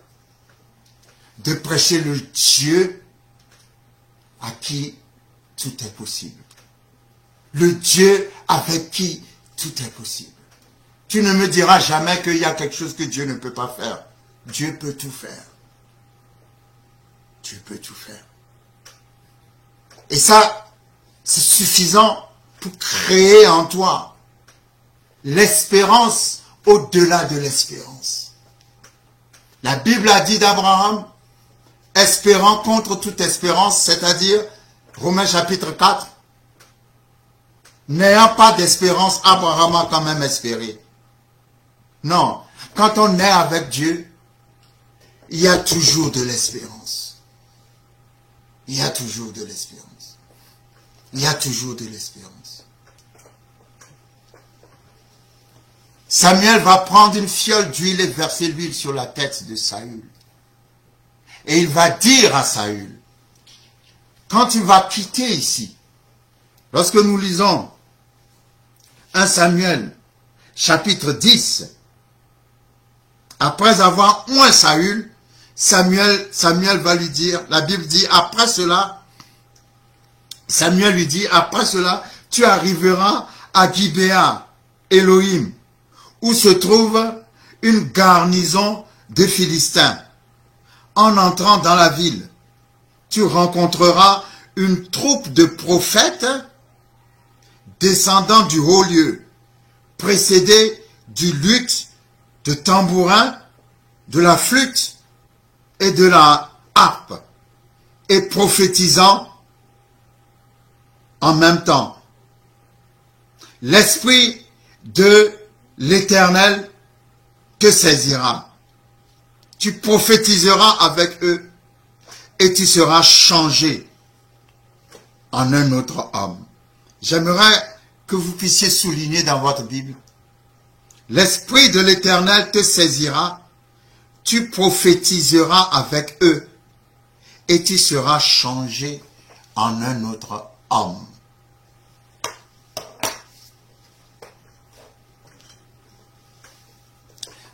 de prêcher le Dieu à qui tout est possible. Le Dieu avec qui tout est possible. Tu ne me diras jamais qu'il y a quelque chose que Dieu ne peut pas faire. Dieu peut tout faire. Dieu peut tout faire. Et ça, c'est suffisant pour créer en toi l'espérance au-delà de l'espérance. La Bible a dit d'Abraham, espérant contre toute espérance, c'est-à-dire, Romains chapitre 4, n'ayant pas d'espérance, Abraham a quand même espéré. Non, quand on est avec Dieu, il y a toujours de l'espérance. Il y a toujours de l'espérance. Il y a toujours de l'espérance. Samuel va prendre une fiole d'huile et verser l'huile sur la tête de Saül. Et il va dire à Saül, quand tu vas quitter ici, lorsque nous lisons 1 Samuel, chapitre 10, après avoir oint Saül, Samuel va lui dire, la Bible dit, après cela, Samuel lui dit, après cela, tu arriveras à Gibéa, Élohim, où se trouve une garnison de Philistins. En entrant dans la ville, tu rencontreras une troupe de prophètes descendant du haut lieu, précédés du luth, de tambourin, de la flûte et de la harpe, et prophétisant en même temps. L'Esprit de l'Éternel te saisira. Tu prophétiseras avec eux et tu seras changé en un autre homme. J'aimerais que vous puissiez souligner dans votre Bible. L'Esprit de l'Éternel te saisira, tu prophétiseras avec eux et tu seras changé en un autre homme.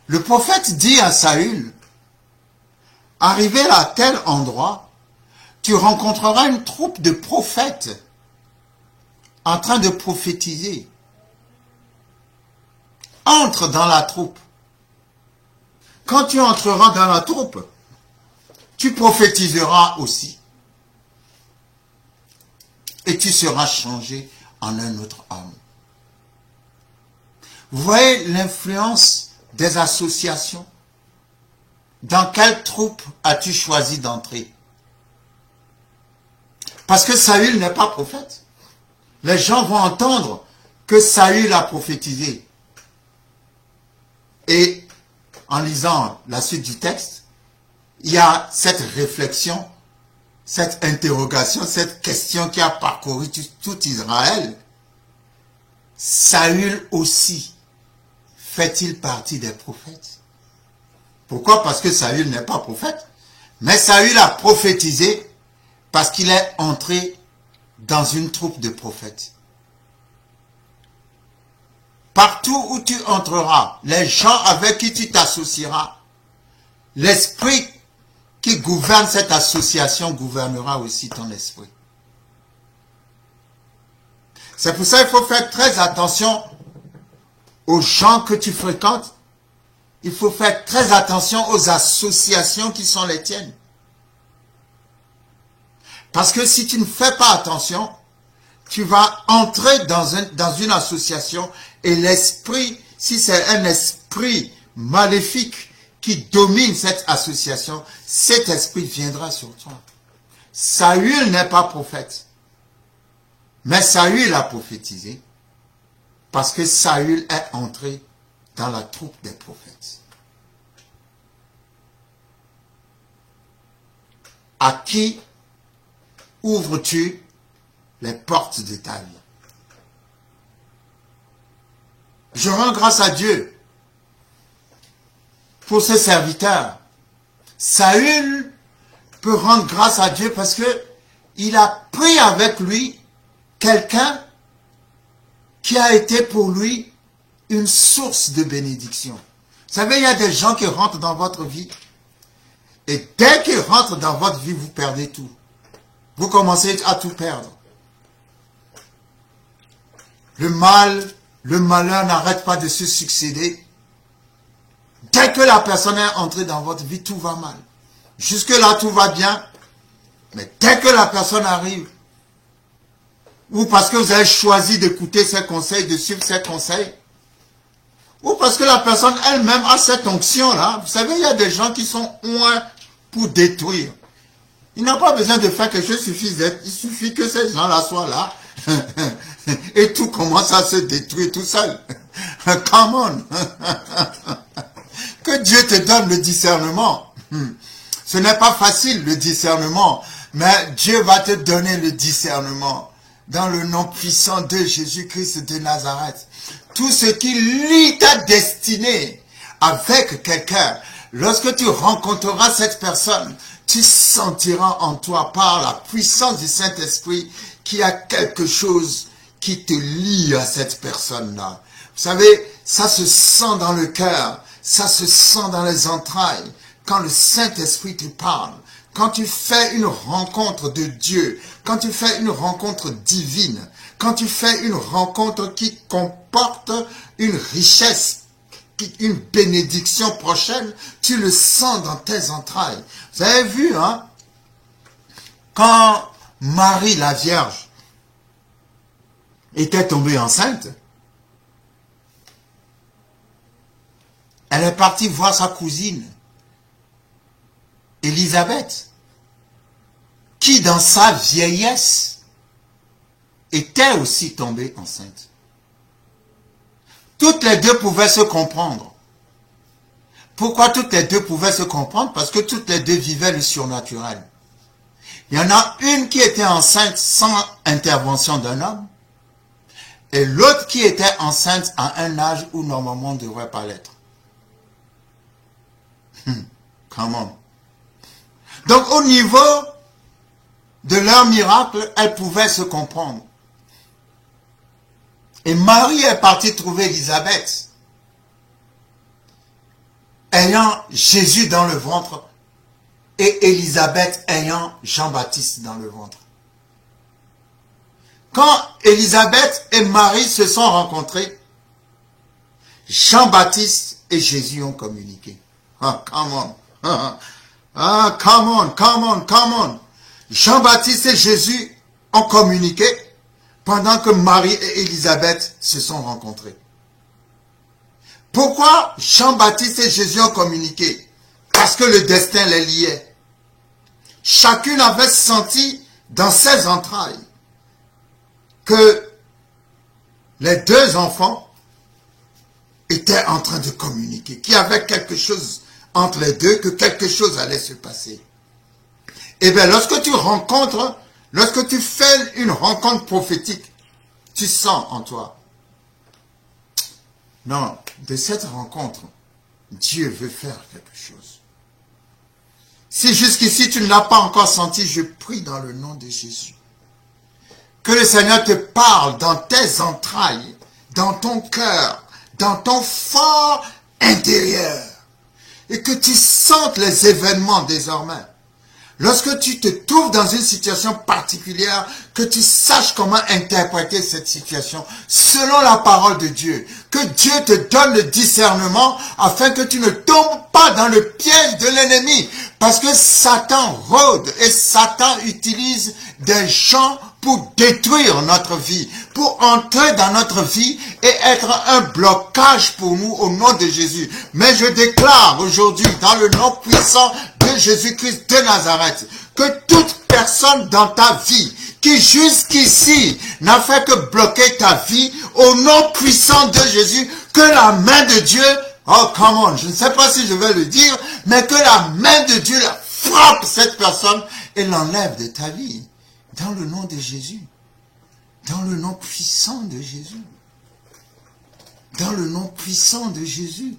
Le prophète dit à Saül, arrivé à tel endroit, tu rencontreras une troupe de prophètes en train de prophétiser. Entre dans la troupe. Quand tu entreras dans la troupe, tu prophétiseras aussi. Et tu seras changé en un autre homme. Vous voyez l'influence des associations? Dans quelle troupe as-tu choisi d'entrer? Parce que Saül n'est pas prophète. Les gens vont entendre que Saül a prophétisé. Et en lisant la suite du texte, il y a cette réflexion, cette interrogation, cette question qui a parcouru tout Israël. Saül aussi fait-il partie des prophètes? Pourquoi? Parce que Saül n'est pas prophète. Mais Saül a prophétisé parce qu'il est entré dans une troupe de prophètes. Partout où tu entreras, les gens avec qui tu t'associeras, l'esprit qui gouverne cette association gouvernera aussi ton esprit. C'est pour ça qu'il faut faire très attention aux gens que tu fréquentes. Il faut faire très attention aux associations qui sont les tiennes. Parce que si tu ne fais pas attention, tu vas entrer dans une association et l'esprit, si c'est un esprit maléfique qui domine cette association, cet esprit viendra sur toi. Saül n'est pas prophète. Mais Saül a prophétisé parce que Saül est entré dans la troupe des prophètes. À qui ouvres-tu les portes de ta vie? Je rends grâce à Dieu pour ce serviteur. Saül peut rendre grâce à Dieu parce que il a pris avec lui quelqu'un qui a été pour lui une source de bénédiction. Vous savez, il y a des gens qui rentrent dans votre vie et dès qu'ils rentrent dans votre vie, vous perdez tout. Vous commencez à tout perdre. Le mal, le malheur n'arrête pas de se succéder. Dès que la personne est entrée dans votre vie, tout va mal. Jusque-là, tout va bien. Mais dès que la personne arrive, ou parce que vous avez choisi d'écouter ses conseils, de suivre ses conseils, ou parce que la personne elle-même a cette onction-là. Vous savez, il y a des gens qui sont loin pour détruire. Il n'a pas besoin de faire quelque chose, il suffit que ces gens-là soient là. Et tout commence à se détruire tout seul. Come on. Que Dieu te donne le discernement. Ce n'est pas facile le discernement, mais Dieu va te donner le discernement. Dans le nom puissant de Jésus-Christ de Nazareth. Tout ce qui lie ta destinée avec quelqu'un, lorsque tu rencontreras cette personne, tu sentiras en toi, par la puissance du Saint-Esprit, qu'il y a quelque chose qui te lie à cette personne-là. Vous savez, ça se sent dans le cœur, ça se sent dans les entrailles, quand le Saint-Esprit te parle. Quand tu fais une rencontre de Dieu, quand tu fais une rencontre divine, quand tu fais une rencontre qui comporte une richesse, une bénédiction prochaine, tu le sens dans tes entrailles. Vous avez vu, hein, quand Marie la Vierge était tombée enceinte, elle est partie voir sa cousine, Élisabeth, qui dans sa vieillesse était aussi tombée enceinte. Toutes les deux pouvaient se comprendre. Pourquoi toutes les deux pouvaient se comprendre? Parce que toutes les deux vivaient le surnaturel. Il y en a une qui était enceinte sans intervention d'un homme, et l'autre qui était enceinte à un âge où normalement on ne devrait pas l'être. Comment? Donc au niveau de leur miracle, elles pouvaient se comprendre. Et Marie est partie trouver Élisabeth, ayant Jésus dans le ventre, et Élisabeth ayant Jean-Baptiste dans le ventre. Quand Élisabeth et Marie se sont rencontrés, Jean-Baptiste et Jésus ont communiqué. Ah, come on. Ah, come on, come on, come on. Jean-Baptiste et Jésus ont communiqué pendant que Marie et Élisabeth se sont rencontrés. Pourquoi Jean-Baptiste et Jésus ont communiqué? Parce que le destin les liait. Chacune avait senti dans ses entrailles que les deux enfants étaient en train de communiquer, qu'il y avait quelque chose entre les deux, que quelque chose allait se passer. Eh bien, lorsque tu rencontres, lorsque tu fais une rencontre prophétique, tu sens en toi. Non, de cette rencontre, Dieu veut faire quelque chose. Si jusqu'ici tu ne l'as pas encore senti, je prie dans le nom de Jésus. Que le Seigneur te parle dans tes entrailles, dans ton cœur, dans ton fort intérieur. Et que tu sentes les événements désormais. Lorsque tu te trouves dans une situation particulière, que tu saches comment interpréter cette situation selon la parole de Dieu. Que Dieu te donne le discernement afin que tu ne tombes pas dans le piège de l'ennemi. Parce que Satan rôde et Satan utilise des gens pour détruire notre vie, pour entrer dans notre vie et être un blocage pour nous au nom de Jésus. Mais je déclare aujourd'hui, dans le nom puissant de Jésus-Christ de Nazareth, que toute personne dans ta vie qui jusqu'ici n'a fait que bloquer ta vie, au nom puissant de Jésus, que la main de Dieu, oh come on, je ne sais pas si je vais le dire, mais que la main de Dieu frappe cette personne et l'enlève de ta vie. Dans le nom de Jésus. Dans le nom puissant de Jésus. Dans le nom puissant de Jésus.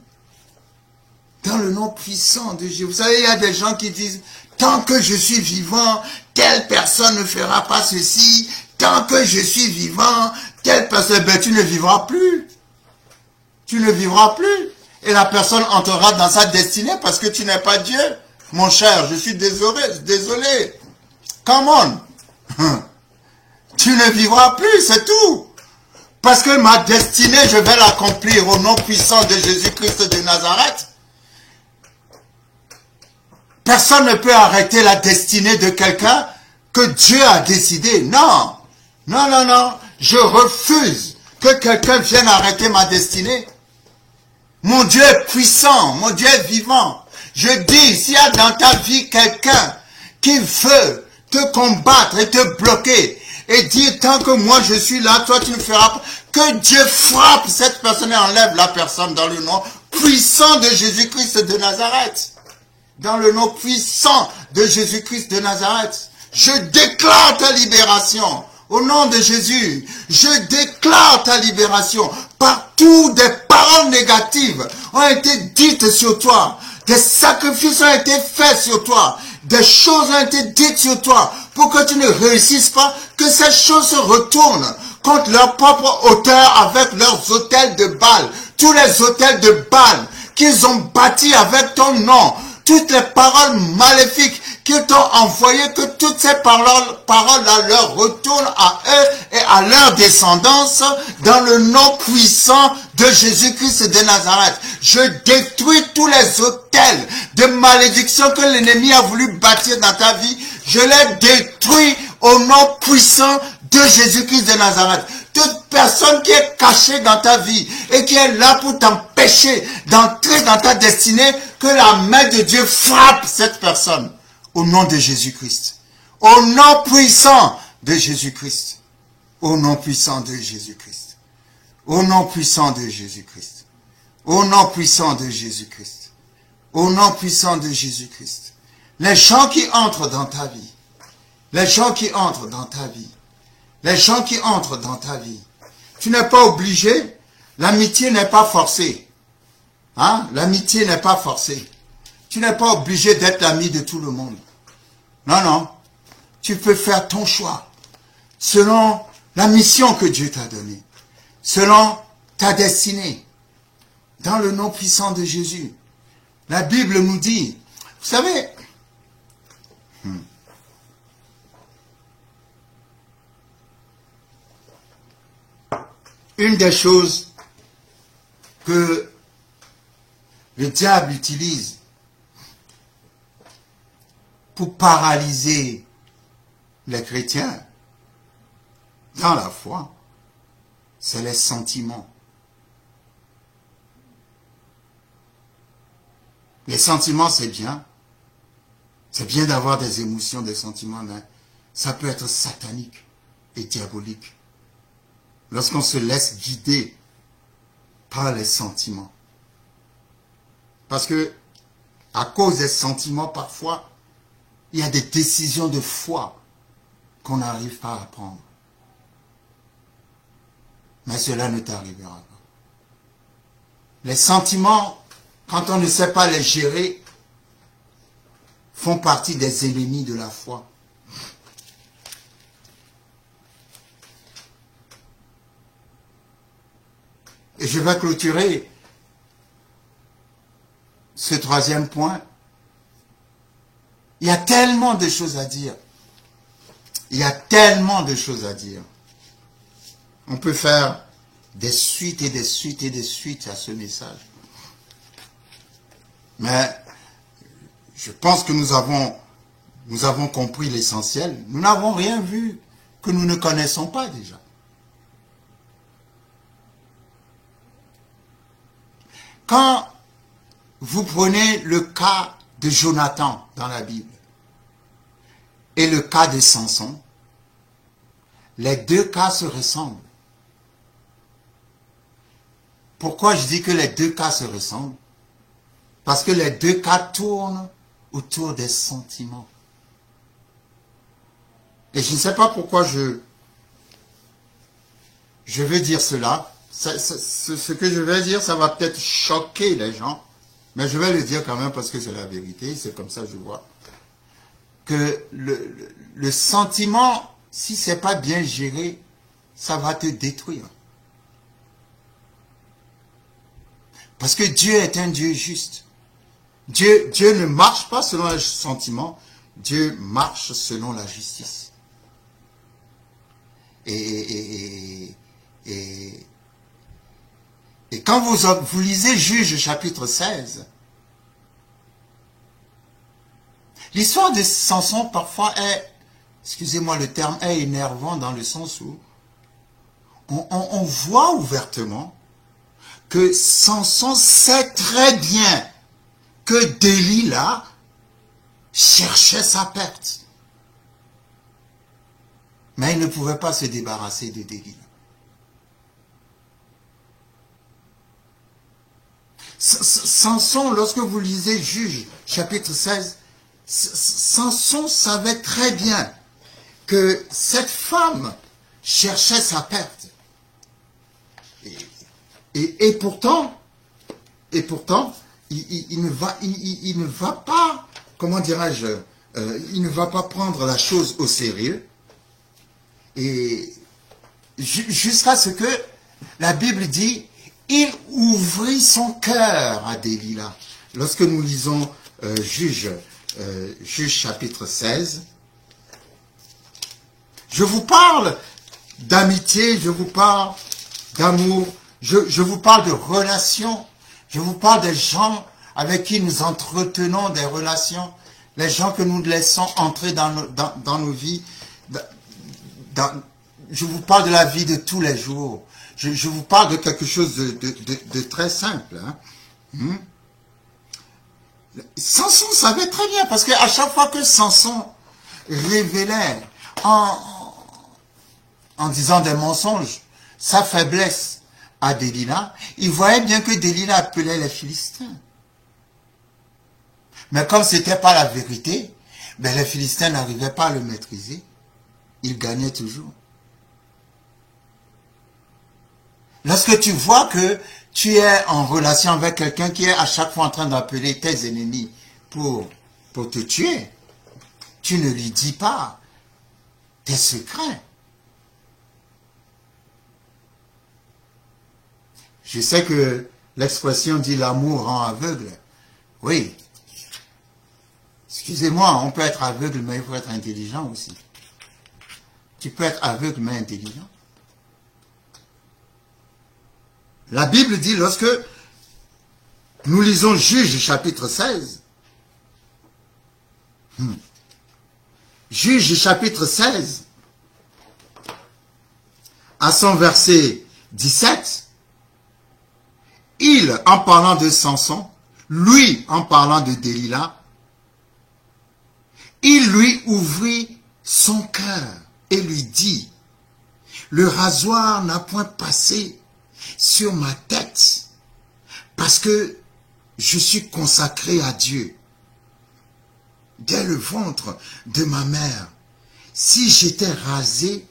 Dans le nom puissant de Jésus. Vous savez, il y a des gens qui disent, tant que je suis vivant, telle personne ne fera pas ceci. Tant que je suis vivant, telle personne, ben tu ne vivras plus. Tu ne vivras plus. Et la personne entrera dans sa destinée parce que tu n'es pas Dieu. Mon cher, je suis désolé. Come on. Tu ne vivras plus, c'est tout. Parce que ma destinée, je vais l'accomplir au nom puissant de Jésus-Christ de Nazareth. Personne ne peut arrêter la destinée de quelqu'un que Dieu a décidé. Non. Non, non, non. Je refuse que quelqu'un vienne arrêter ma destinée. Mon Dieu est puissant. Mon Dieu est vivant. Je dis, s'il y a dans ta vie quelqu'un qui veut te combattre et te bloquer et dire tant que moi je suis là, toi tu ne feras pas, que Dieu frappe cette personne et enlève la personne dans le nom puissant de Jésus-Christ de Nazareth. Dans le nom puissant de Jésus-Christ de Nazareth. Je déclare ta libération. Au nom de Jésus, je déclare ta libération. Partout des paroles négatives ont été dites sur toi. Des sacrifices ont été faits sur toi. Des choses ont été dites sur toi pour que tu ne réussisses pas, que ces choses se retournent contre leur propre auteur avec leurs autels de Baal. Tous les autels de Baal qu'ils ont bâtis avec ton nom. Toutes les paroles maléfiques qu'ils t'ont envoyées, que toutes ces paroles-là leur retournent à eux et à leur descendance dans le nom puissant de Jésus-Christ de Nazareth. Je détruis tous les autels de malédiction que l'ennemi a voulu bâtir dans ta vie. Je les détruis au nom puissant de Jésus-Christ de Nazareth. Toute personne qui est cachée dans ta vie et qui est là pour t'empêcher d'entrer dans ta destinée, que la main de Dieu frappe cette personne au nom de Jésus-Christ. Au nom puissant de Jésus-Christ. Au nom puissant de Jésus-Christ. Au nom puissant de Jésus-Christ. Au nom puissant de Jésus-Christ. Au nom puissant de Jésus-Christ. Les gens qui entrent dans ta vie. Les gens qui entrent dans ta vie. Les gens qui entrent dans ta vie. Tu n'es pas obligé. L'amitié n'est pas forcée. Hein? L'amitié n'est pas forcée. Tu n'es pas obligé d'être l'ami de tout le monde. Non, non. Tu peux faire ton choix. Selon la mission que Dieu t'a donnée. Selon ta destinée. Dans le nom puissant de Jésus. La Bible nous dit, vous savez, une des choses que le diable utilise pour paralyser les chrétiens dans la foi, c'est les sentiments. Les sentiments, c'est bien. C'est bien d'avoir des émotions, des sentiments, mais ça peut être satanique et diabolique. Lorsqu'on se laisse guider par les sentiments. Parce que, à cause des sentiments, parfois, il y a des décisions de foi qu'on n'arrive pas à prendre. Mais cela ne t'arrivera pas. Les sentiments, quand on ne sait pas les gérer, font partie des ennemis de la foi. Et je vais clôturer ce troisième point. Il y a tellement de choses à dire. Il y a tellement de choses à dire. On peut faire des suites et des suites et des suites à ce message. Mais je pense que nous avons compris l'essentiel. Nous n'avons rien vu que nous ne connaissons pas déjà. Quand vous prenez le cas de Jonathan dans la Bible et le cas de Samson, les deux cas se ressemblent. Pourquoi je dis que les deux cas se ressemblent? Parce que les deux cas tournent autour des sentiments. Et je ne sais pas pourquoi je veux dire cela. Ce que je vais dire, ça va peut-être choquer les gens. Mais je vais le dire quand même parce que c'est la vérité. C'est comme ça que je vois. Que le sentiment, si c'est pas bien géré, ça va te détruire. Parce que Dieu est un Dieu juste. Dieu ne marche pas selon les sentiments. Dieu marche selon la justice. Et quand vous lisez Juge chapitre 16, l'histoire de Samson parfois est, excusez-moi le terme, est énervant dans le sens où on voit ouvertement que Samson sait très bien que Delilah cherchait sa perte. Mais il ne pouvait pas se débarrasser de Delilah. Samson, lorsque vous lisez Juge, chapitre 16, Samson savait très bien que cette femme cherchait sa perte. Et pourtant, il ne va pas, comment dirais-je, il ne va pas prendre la chose au sérieux. Et jusqu'à ce que la Bible dit, il ouvrit son cœur à Delilah. Lorsque nous lisons Juge chapitre 16, je vous parle d'amitié, je vous parle d'amour, je vous parle de relations, je vous parle des gens avec qui nous entretenons des relations, les gens que nous laissons entrer dans nos vies. Je vous parle de la vie de tous les jours. Je vous parle de quelque chose de très simple. Hein. Samson savait très bien, parce qu'à chaque fois que Samson révélait en disant des mensonges sa faiblesse à Delilah, il voyait bien que Delilah appelait les Philistins. Mais comme ce n'était pas la vérité, ben les Philistins n'arrivaient pas à le maîtriser. Ils gagnaient toujours. Lorsque tu vois que tu es en relation avec quelqu'un qui est à chaque fois en train d'appeler tes ennemis pour te tuer, tu ne lui dis pas tes secrets. Je sais que l'expression dit l'amour rend aveugle. Oui. Excusez-moi, on peut être aveugle, mais il faut être intelligent aussi. Tu peux être aveugle, mais intelligent. La Bible dit, lorsque nous lisons Juge chapitre 16, Juge chapitre 16, à son verset 17, il, en parlant de Samson, lui, en parlant de Delilah, il lui ouvrit son cœur et lui dit, le rasoir n'a point passé sur ma tête, parce que je suis consacré à Dieu. Dès le ventre de ma mère, si j'étais rasé,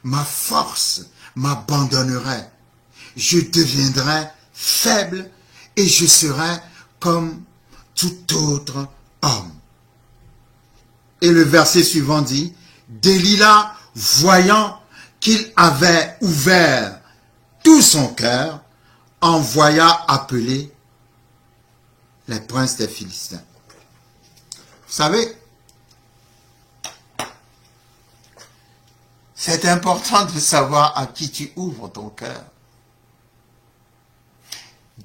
ma force m'abandonnerait. Je deviendrais faible et je serais comme tout autre homme. Et le verset suivant dit, Delilah, voyant qu'il avait ouvert tout son cœur, envoya appeler les princes des Philistins. Vous savez, c'est important de savoir à qui tu ouvres ton cœur.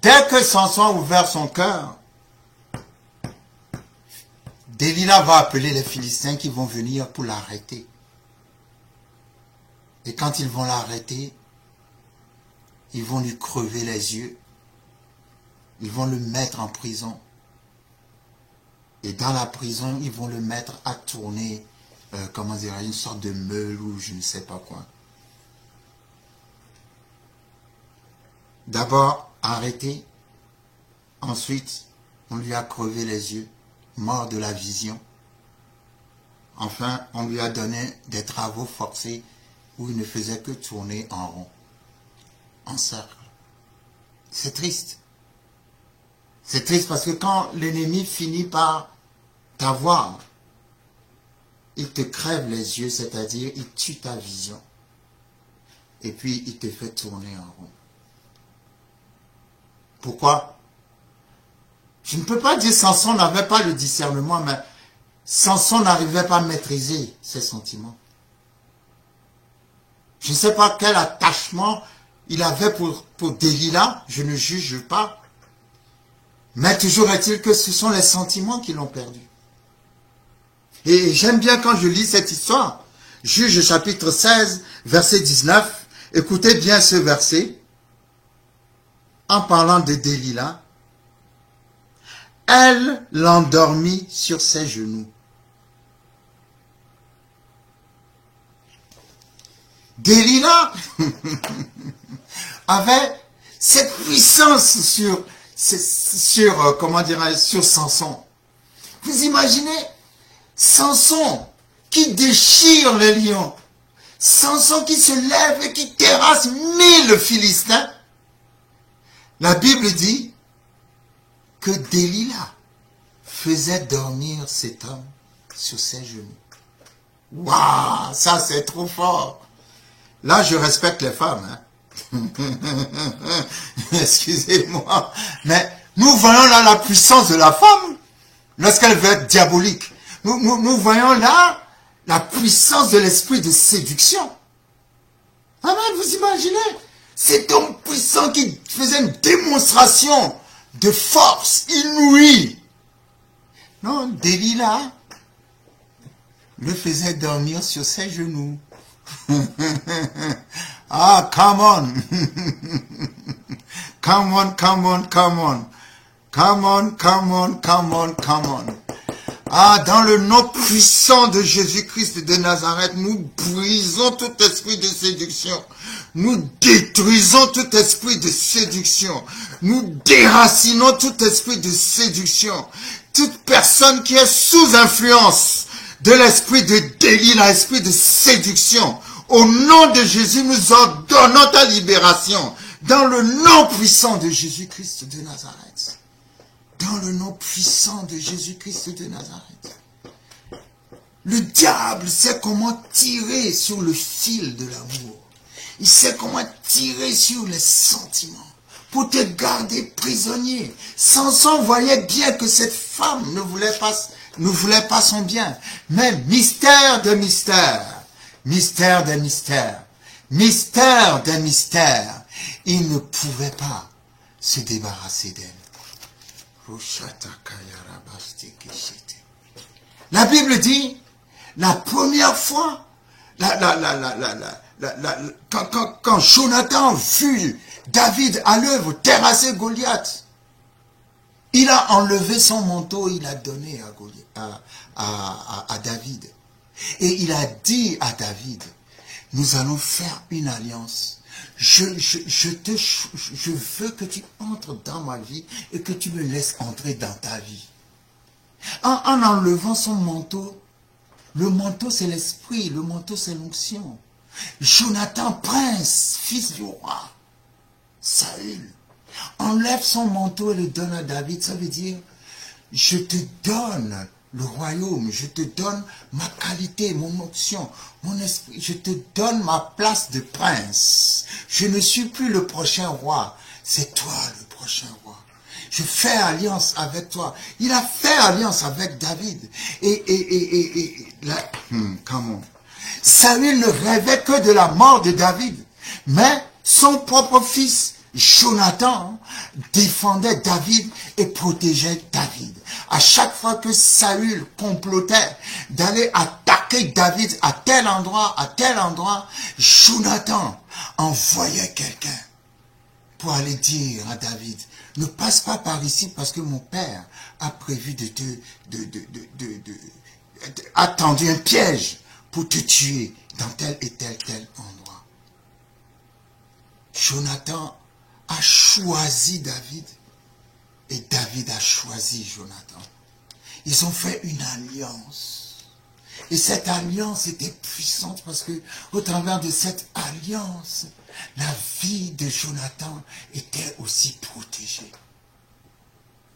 Dès que Samson a ouvert son cœur, Delilah va appeler les Philistins qui vont venir pour l'arrêter. Et quand ils vont l'arrêter, ils vont lui crever les yeux. Ils vont le mettre en prison. Et dans la prison, ils vont le mettre à tourner, comment dire, une sorte de meule ou je ne sais pas quoi. D'abord arrêté, ensuite on lui a crevé les yeux, mort de la vision. Enfin, on lui a donné des travaux forcés où il ne faisait que tourner en rond, en cercle. C'est triste. C'est triste parce que quand l'ennemi finit par t'avoir, il te crève les yeux, c'est-à-dire il tue ta vision. Et puis il te fait tourner en rond. Pourquoi? Je ne peux pas dire Samson n'avait pas le discernement, mais Samson n'arrivait pas à maîtriser ses sentiments. Je ne sais pas quel attachement il avait pour Delilah, je ne juge pas. Mais toujours est-il que ce sont les sentiments qui l'ont perdu. Et j'aime bien quand je lis cette histoire. Juge chapitre 16, verset 19. Écoutez bien ce verset. En parlant de Delilah, elle l'endormit sur ses genoux. Delilah avait cette puissance sur Samson. Vous imaginez Samson qui déchire les lions, Samson qui se lève et qui terrasse 1000 Philistins. La Bible dit que Delilah faisait dormir cet homme sur ses genoux. Waouh, ça c'est trop fort. Là, je respecte les femmes. Hein. Excusez-moi. Mais nous voyons là la puissance de la femme lorsqu'elle veut être diabolique. Nous voyons là la puissance de l'esprit de séduction. Amen, vous imaginez? Cet homme puissant qui faisait une démonstration de force inouïe. Non, Delilah le faisait dormir sur ses genoux. Ah, come on. Come on, come on, come on. Come on, come on, come on, come on. Ah, dans le nom puissant de Jésus-Christ de Nazareth, nous brisons tout esprit de séduction. Nous détruisons tout esprit de séduction. Nous déracinons tout esprit de séduction. Toute personne qui est sous influence de l'esprit de délit, l'esprit de séduction, au nom de Jésus, nous ordonnons ta libération. Dans le nom puissant de Jésus-Christ de Nazareth. Dans le nom puissant de Jésus-Christ de Nazareth. Le diable sait comment tirer sur le fil de l'amour. Il sait comment tirer sur les sentiments pour te garder prisonnier. Samson voyait bien que cette femme ne voulait pas son bien. Mais mystère de mystère, mystère des mystères, mystère des mystères, il ne pouvait pas se débarrasser d'elle. La Bible dit, la première fois, quand Jonathan fut David à l'œuvre, terrasser Goliath, il a enlevé son manteau, il a donné à David. Et il a dit à David, nous allons faire une alliance. Je veux que tu entres dans ma vie et que tu me laisses entrer dans ta vie. En enlevant son manteau, le manteau c'est l'esprit, le manteau c'est l'onction. Jonathan, prince, fils du roi, Saül, enlève son manteau et le donne à David. Ça veut dire, je te donne le royaume, je te donne ma qualité, mon onction, mon esprit, je te donne ma place de prince. Je ne suis plus le prochain roi, c'est toi le prochain roi. Je fais alliance avec toi. Il a fait alliance avec David. Comment? Saül ne rêvait que de la mort de David. Mais son propre fils, Jonathan, défendait David et protégeait David. À chaque fois que Saül complotait d'aller attaquer que David, à tel endroit, Jonathan envoyait quelqu'un pour aller dire à David, ne passe pas par ici parce que mon père a prévu a tendu un piège pour te tuer dans tel et tel endroit. Jonathan a choisi David et David a choisi Jonathan. Ils ont fait une alliance. Et cette alliance était puissante parce que au travers de cette alliance, la vie de Jonathan était aussi protégée.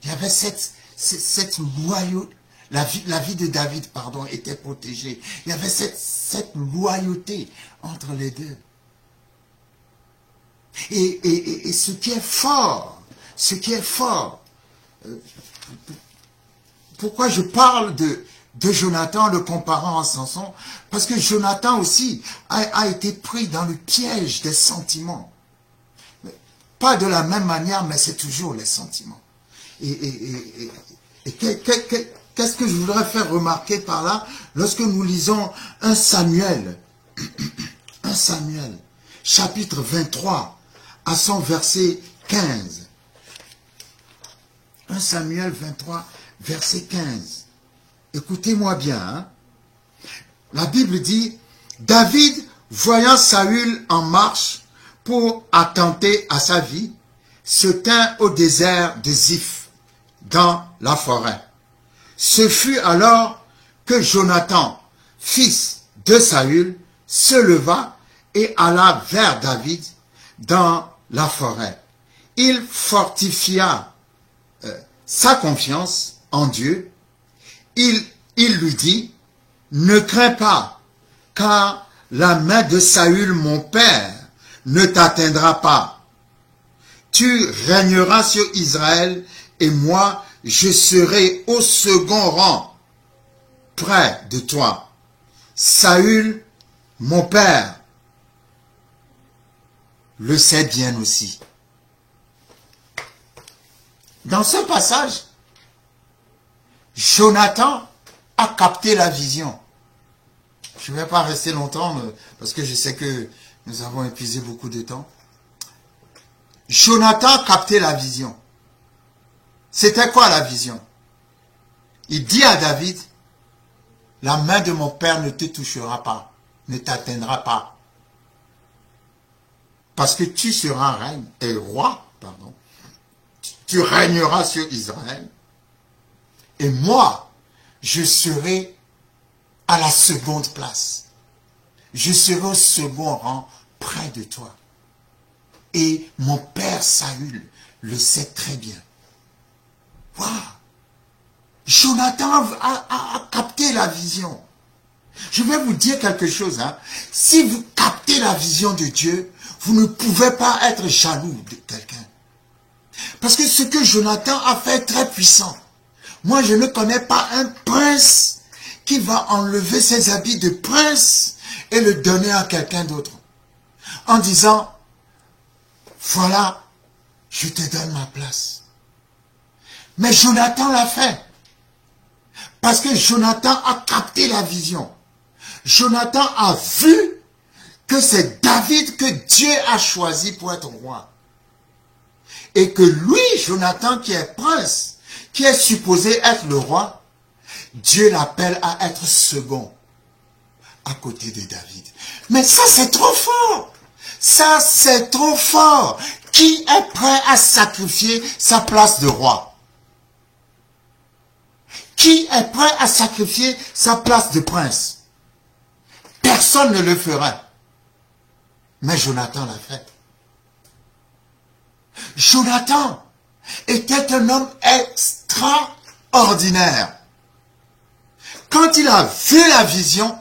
Il y avait cette loyauté. La vie de David, pardon, était protégée. Il y avait cette loyauté entre les deux. Et ce qui est fort, pourquoi je parle de Jonathan, le comparant à Samson, parce que Jonathan aussi a été pris dans le piège des sentiments. Pas de la même manière, mais c'est toujours les sentiments. Et qu'est-ce que je voudrais faire remarquer par là, lorsque nous lisons 1 Samuel, 1 Samuel, chapitre 23, à son verset 15. 1 Samuel 23, verset 15. Écoutez-moi bien. Hein? La Bible dit, David, voyant Saül en marche pour attenter à sa vie, se tint au désert de Ziph, dans la forêt. Ce fut alors que Jonathan, fils de Saül, se leva et alla vers David dans la forêt. Il fortifia sa confiance en Dieu. Il lui dit, ne crains pas, car la main de Saül, mon père, ne t'atteindra pas. Tu régneras sur Israël et moi, je serai au second rang, près de toi. Saül, mon père, le sait bien aussi. Dans ce passage, Jonathan a capté la vision. Je ne vais pas rester longtemps parce que je sais que nous avons épuisé beaucoup de temps. Jonathan a capté la vision. C'était quoi la vision? Il dit à David, la main de mon père ne te touchera pas, ne t'atteindra pas. Parce que tu seras roi, pardon. Tu régneras sur Israël. Et moi, je serai à la seconde place. Je serai au second rang près de toi. Et mon père Saül le sait très bien. Wow. Jonathan a capté la vision. Je vais vous dire quelque chose. Hein. Si vous captez la vision de Dieu, vous ne pouvez pas être jaloux de quelqu'un. Parce que ce que Jonathan a fait est très puissant. Moi, je ne connais pas un prince qui va enlever ses habits de prince et le donner à quelqu'un d'autre. En disant, voilà, je te donne ma place. Mais Jonathan l'a fait. Parce que Jonathan a capté la vision. Jonathan a vu que c'est David que Dieu a choisi pour être roi. Et que lui, Jonathan, qui est prince, qui est supposé être le roi, Dieu l'appelle à être second à côté de David. Mais ça, c'est trop fort. Ça, c'est trop fort. Qui est prêt à sacrifier sa place de roi? Qui est prêt à sacrifier sa place de prince? Personne ne le ferait. Mais Jonathan l'a fait. Jonathan était un homme extraordinaire. Quand il a vu la vision,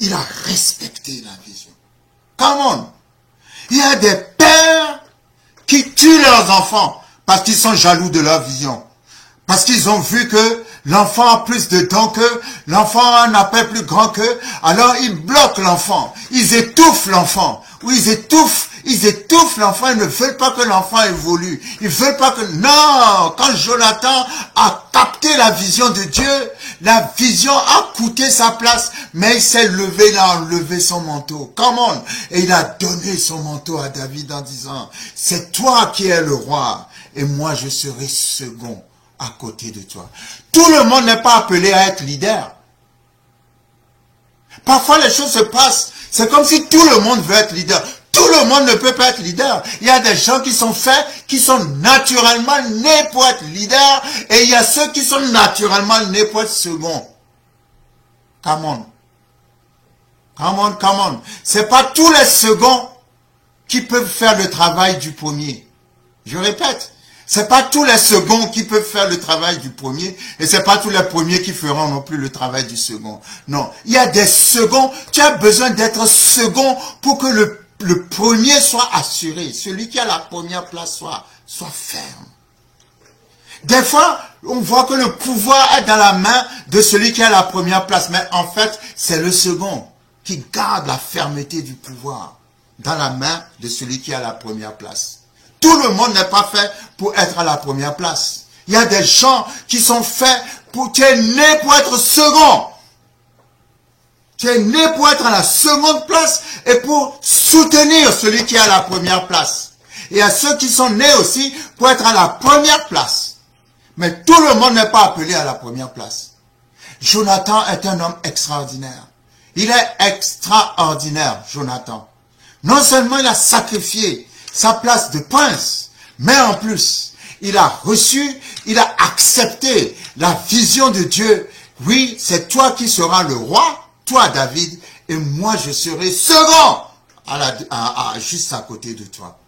il a respecté la vision. Come on! Il y a des pères qui tuent leurs enfants parce qu'ils sont jaloux de leur vision. Parce qu'ils ont vu que l'enfant a plus de dons qu'eux, l'enfant a un appel plus grand qu'eux, alors ils bloquent l'enfant, ils étouffent l'enfant, ou ils étouffent Ils étouffent l'enfant, ils ne veulent pas que l'enfant évolue. Ils veulent pas que... Non! Quand Jonathan a capté la vision de Dieu, la vision a coûté sa place, mais il s'est levé, il a enlevé son manteau. Come on! Et il a donné son manteau à David en disant, c'est toi qui es le roi, et moi je serai second à côté de toi. Tout le monde n'est pas appelé à être leader. Parfois les choses se passent, c'est comme si tout le monde veut être leader. Tout le monde ne peut pas être leader. Il y a des gens qui sont faits, qui sont naturellement nés pour être leader, et il y a ceux qui sont naturellement nés pour être second. Come on. Come on, come on. C'est pas tous les seconds qui peuvent faire le travail du premier. Je répète. C'est pas tous les seconds qui peuvent faire le travail du premier, et c'est pas tous les premiers qui feront non plus le travail du second. Non, il y a des seconds, tu as besoin d'être second pour que le premier soit assuré, celui qui a la première place soit ferme. Des fois, on voit que le pouvoir est dans la main de celui qui a la première place, mais en fait, c'est le second qui garde la fermeté du pouvoir dans la main de celui qui a la première place. Tout le monde n'est pas fait pour être à la première place. Il y a des gens qui sont faits pour... Tu es né pour être second. Tu es né pour être à la seconde place et pour soutenir celui qui est à la première place. Et à ceux qui sont nés aussi pour être à la première place. Mais tout le monde n'est pas appelé à la première place. Jonathan est un homme extraordinaire. Il est extraordinaire, Jonathan. Non seulement il a sacrifié sa place de prince, mais en plus, il a reçu, il a accepté la vision de Dieu. Oui, c'est toi qui seras le roi, toi David, et moi je serai second juste à côté de toi.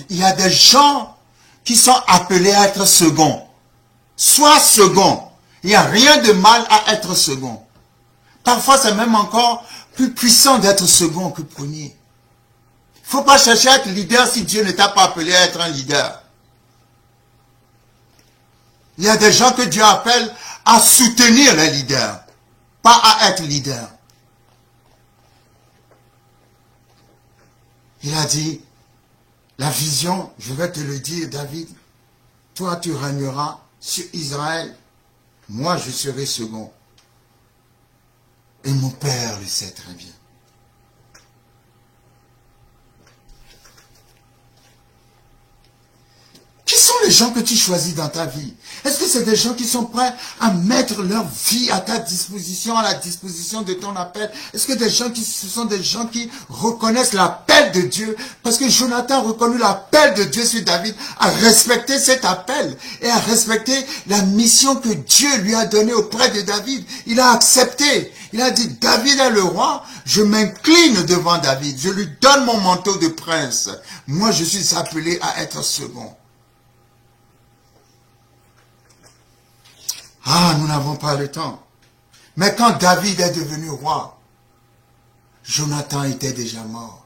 Il y a des gens qui sont appelés à être second. Sois second. Il n'y a rien de mal à être second. Parfois, c'est même encore plus puissant d'être second que premier. Il ne faut pas chercher à être leader si Dieu ne t'a pas appelé à être un leader. Il y a des gens que Dieu appelle à soutenir les leaders, pas à être leader. Il a dit, la vision, je vais te le dire, David, toi tu régneras sur Israël, moi je serai second. Et mon Père le sait très bien. Qui sont les gens que tu choisis dans ta vie? Est-ce que c'est des gens qui sont prêts à mettre leur vie à ta disposition, à la disposition de ton appel? Est-ce que ce sont des gens qui reconnaissent l'appel de Dieu? Parce que Jonathan a reconnu l'appel de Dieu sur David, a respecté cet appel et a respecté la mission que Dieu lui a donnée auprès de David. Il a accepté. Il a dit, David est le roi, je m'incline devant David, je lui donne mon manteau de prince. Moi, je suis appelé à être second. Ah, nous n'avons pas le temps. Mais quand David est devenu roi, Jonathan était déjà mort.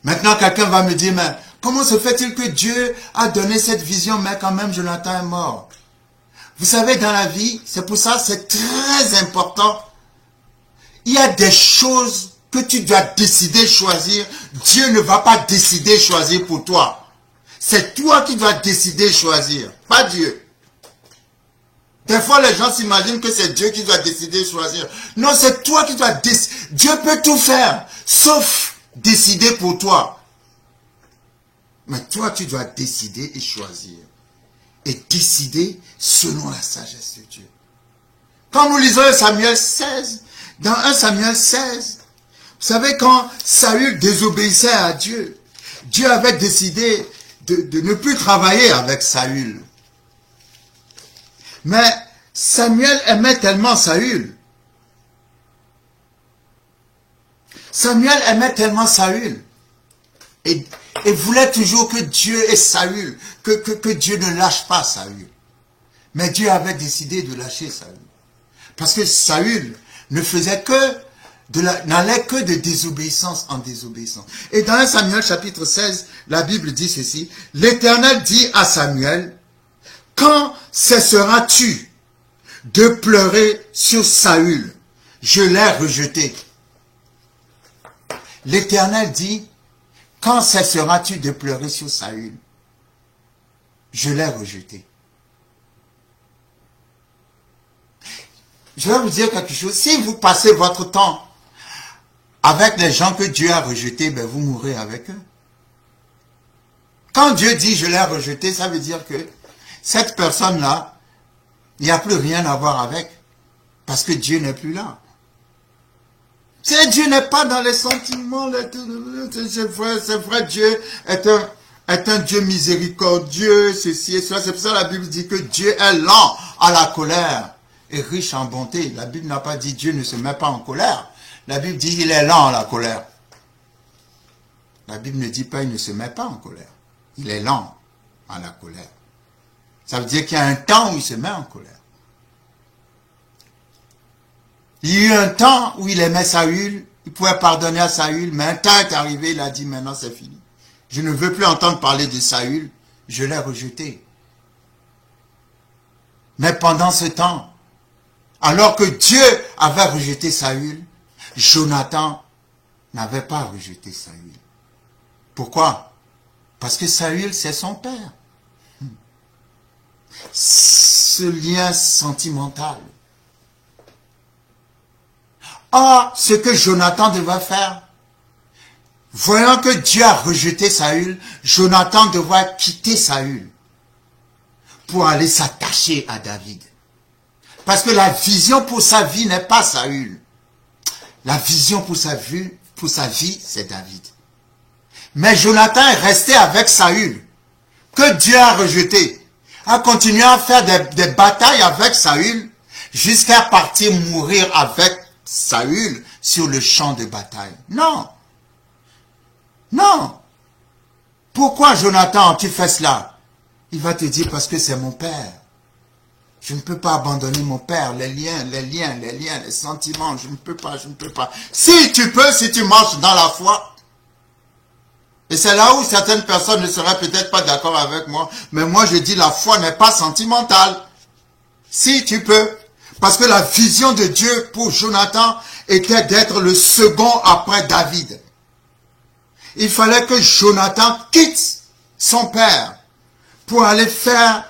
Maintenant, quelqu'un va me dire, mais comment se fait-il que Dieu a donné cette vision, mais quand même Jonathan est mort? Vous savez, dans la vie, c'est pour ça, c'est très important. Il y a des choses que tu dois décider choisir. Dieu ne va pas décider choisir pour toi. C'est toi qui dois décider choisir, pas Dieu. Des fois, les gens s'imaginent que c'est Dieu qui doit décider choisir. Non, c'est toi qui dois décider. Dieu peut tout faire, sauf décider pour toi. Mais toi, tu dois décider et choisir. Et décider selon la sagesse de Dieu. Quand nous lisons Samuel 16, dans 1 Samuel 16, vous savez, quand Saül désobéissait à Dieu, Dieu avait décidé de ne plus travailler avec Saül. Mais Samuel aimait tellement Saül. Samuel aimait tellement Saül. Et voulait toujours que Dieu et Saül, que Dieu ne lâche pas Saül. Mais Dieu avait décidé de lâcher Saül. Parce que Saül ne faisait que n'allait que de désobéissance en désobéissance. Et dans 1 Samuel chapitre 16, la Bible dit ceci, l'Éternel dit à Samuel, quand cesseras-tu de pleurer sur Saül. Je l'ai rejeté. L'Éternel dit, quand cesseras-tu de pleurer sur Saül? Je l'ai rejeté. Je vais vous dire quelque chose. Si vous passez votre temps avec les gens que Dieu a rejetés, ben vous mourrez avec eux. Quand Dieu dit je l'ai rejeté, ça veut dire que cette personne-là, il n'y a plus rien à voir avec. Parce que Dieu n'est plus là. Dieu n'est pas dans les sentiments. C'est vrai, Dieu est un Dieu miséricordieux, ceci et cela. C'est pour ça que la Bible dit que Dieu est lent à la colère et riche en bonté. La Bible n'a pas dit Dieu ne se met pas en colère. La Bible dit il est lent à la colère. La Bible ne dit pas il ne se met pas en colère. Il est lent à la colère. Ça veut dire qu'il y a un temps où il se met en colère. Il y a eu un temps où il aimait Saül, il pouvait pardonner à Saül, mais un temps est arrivé, il a dit maintenant c'est fini. Je ne veux plus entendre parler de Saül, je l'ai rejeté. Mais pendant ce temps, alors que Dieu avait rejeté Saül, Jonathan n'avait pas rejeté Saül. Pourquoi? Parce que Saül, c'est son père. Ce lien sentimental. Or, ce que Jonathan devait faire, voyant que Dieu a rejeté Saül, Jonathan devait quitter Saül pour aller s'attacher à David. Parce que la vision pour sa vie n'est pas Saül. La vision pour sa vie, c'est David. Mais Jonathan est resté avec Saül, que Dieu a rejeté, a continué à faire des batailles avec Saül, jusqu'à partir mourir avec Saül sur le champ de bataille. Non. Non. Pourquoi Jonathan, tu fais cela? Il va te dire parce que c'est mon père. Je ne peux pas abandonner mon père, les liens, les sentiments, je ne peux pas. Si tu peux, si tu marches dans la foi. Et c'est là où certaines personnes ne seraient peut-être pas d'accord avec moi, mais moi je dis la foi n'est pas sentimentale. Si tu peux. Parce que la vision de Dieu pour Jonathan était d'être le second après David. Il fallait que Jonathan quitte son père pour aller faire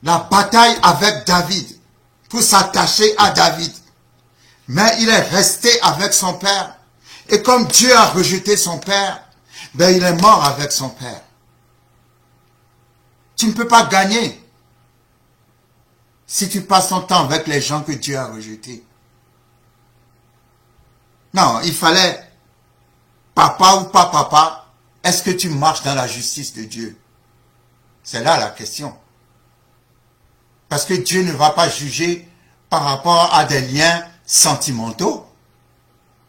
la bataille avec David, pour s'attacher à David. Mais il est resté avec son père. Et comme Dieu a rejeté son père, ben il est mort avec son père. Tu ne peux pas gagner si tu passes ton temps avec les gens que Dieu a rejetés. Non, il fallait, papa ou pas papa, est-ce que tu marches dans la justice de Dieu? C'est là la question. Parce que Dieu ne va pas juger par rapport à des liens sentimentaux.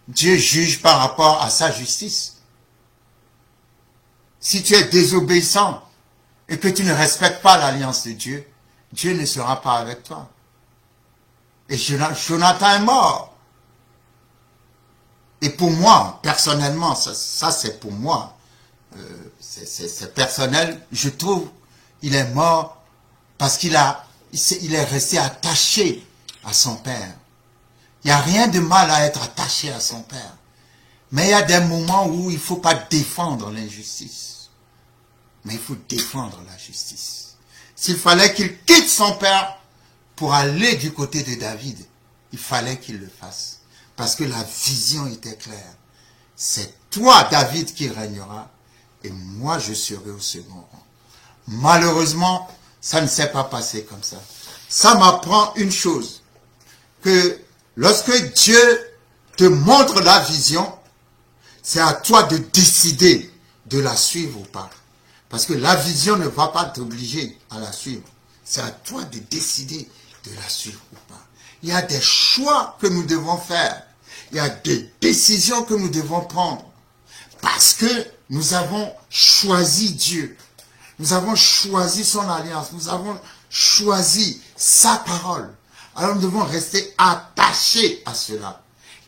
Dieu juge par rapport à sa justice. Si tu es désobéissant et que tu ne respectes pas l'alliance de Dieu, Dieu ne sera pas avec toi. Et Jonathan est mort. Et pour moi, personnellement, ça c'est pour moi, c'est personnel, je trouve, il est mort parce qu'il est resté attaché à son père. Il n'y a rien de mal à être attaché à son père. Mais il y a des moments où il ne faut pas défendre l'injustice. Mais il faut défendre la justice. S'il fallait qu'il quitte son père pour aller du côté de David, il fallait qu'il le fasse. Parce que la vision était claire. C'est toi, David, qui régneras, et moi, je serai au second rang. Malheureusement, ça ne s'est pas passé comme ça. Ça m'apprend une chose, que lorsque Dieu te montre la vision, c'est à toi de décider de la suivre ou pas. Parce que la vision ne va pas t'obliger à la suivre. C'est à toi de décider de la suivre ou pas. Il y a des choix que nous devons faire. Il y a des décisions que nous devons prendre. Parce que nous avons choisi Dieu. Nous avons choisi son alliance. Nous avons choisi sa parole. Alors nous devons rester attachés à cela.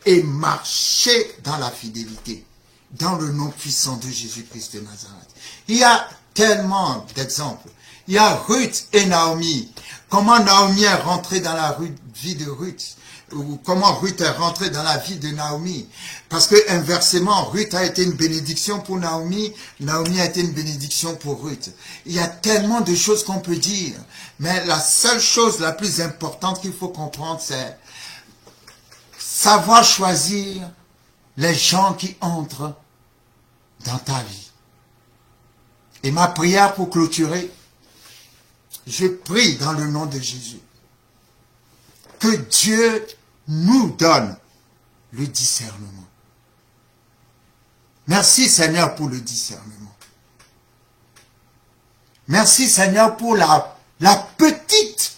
Et marcher dans la fidélité. Dans le nom puissant de Jésus-Christ de Nazareth. Il y a tellement d'exemples. Il y a Ruth et Naomi. Comment Naomi est rentrée dans la vie de Ruth, ou comment Ruth est rentrée dans la vie de Naomi. Parce que inversement, Ruth a été une bénédiction pour Naomi, Naomi a été une bénédiction pour Ruth. Il y a tellement de choses qu'on peut dire, mais la seule chose la plus importante qu'il faut comprendre, c'est savoir choisir les gens qui entrent dans ta vie. Et ma prière pour clôturer, je prie dans le nom de Jésus que Dieu nous donne le discernement. Merci Seigneur pour le discernement. Merci Seigneur pour la petite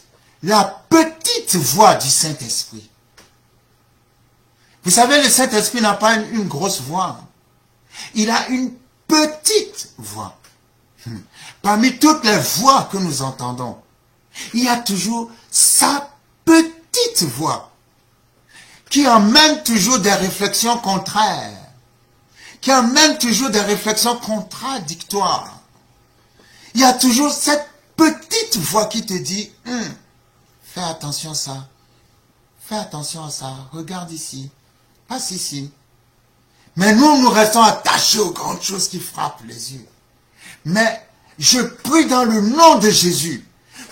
voix du Saint-Esprit. Vous savez, le Saint-Esprit n'a pas une grosse voix. Il a une petite voix. Parmi toutes les voix que nous entendons, il y a toujours sa petite voix qui emmène toujours des réflexions contraires, qui emmène toujours des réflexions contradictoires. Il y a toujours cette petite voix qui te dit, fais attention à ça, fais attention à ça, regarde ici, passe ici. Mais nous restons attachés aux grandes choses qui frappent les yeux. Mais je prie dans le nom de Jésus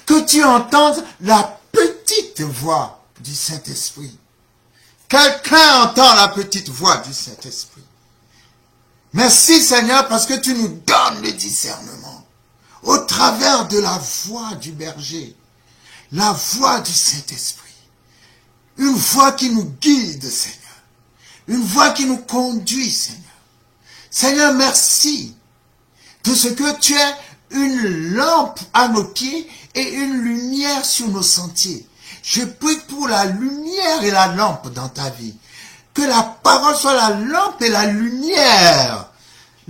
que tu entendes la petite voix du Saint-Esprit. Quelqu'un entend la petite voix du Saint-Esprit. Merci Seigneur parce que tu nous donnes le discernement au travers de la voix du berger, la voix du Saint-Esprit. Une voix qui nous guide, Seigneur. Une voix qui nous conduit, Seigneur. Seigneur, merci de ce que tu es une lampe à nos pieds et une lumière sur nos sentiers. Je prie pour la lumière et la lampe dans ta vie. Que la parole soit la lampe et la lumière.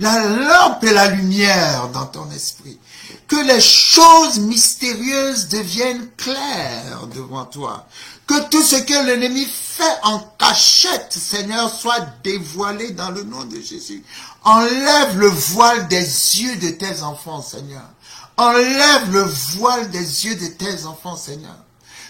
La lampe et la lumière dans ton esprit. Que les choses mystérieuses deviennent claires devant toi. Que tout ce que l'ennemi fait en cachette, Seigneur, soit dévoilé dans le nom de Jésus. Enlève le voile des yeux de tes enfants, Seigneur. Enlève le voile des yeux de tes enfants, Seigneur.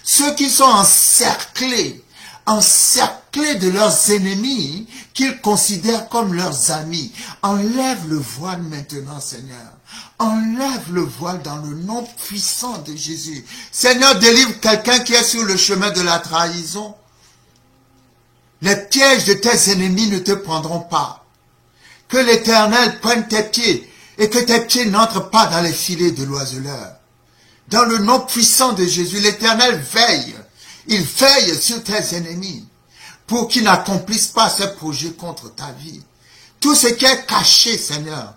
Ceux qui sont encerclés de leurs ennemis, qu'ils considèrent comme leurs amis. Enlève le voile maintenant, Seigneur. Enlève le voile dans le nom puissant de Jésus. Seigneur, délivre quelqu'un qui est sur le chemin de la trahison. Les pièges de tes ennemis ne te prendront pas. Que l'Éternel prenne tes pieds et que tes pieds n'entrent pas dans les filets de l'oiseleur. Dans le nom puissant de Jésus, l'Éternel veille. Il veille sur tes ennemis pour qu'ils n'accomplissent pas ses projets contre ta vie. Tout ce qui est caché, Seigneur,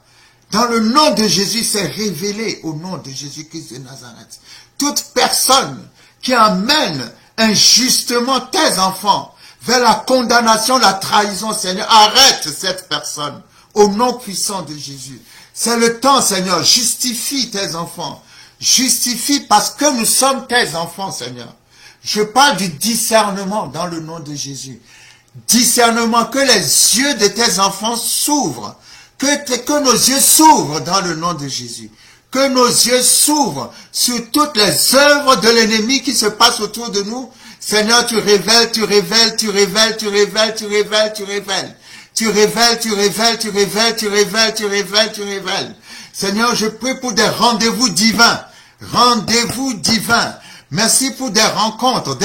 dans le nom de Jésus, c'est révélé au nom de Jésus-Christ de Nazareth. Toute personne qui amène injustement tes enfants vers la condamnation, la trahison, Seigneur, arrête cette personne au nom puissant de Jésus. C'est le temps, Seigneur, justifie tes enfants. Justifie parce que nous sommes tes enfants, Seigneur. Je parle du discernement dans le nom de Jésus. Discernement, que les yeux de tes enfants s'ouvrent. Que nos yeux s'ouvrent dans le nom de Jésus. Que nos yeux s'ouvrent sur toutes les œuvres de l'ennemi qui se passent autour de nous. Seigneur, tu révèles, tu révèles, tu révèles, tu révèles, tu révèles, tu révèles. Tu révèles, tu révèles, tu révèles, tu révèles, tu révèles, tu révèles. Seigneur, je prie pour des rendez-vous divins. Rendez-vous divins. Merci pour des rencontres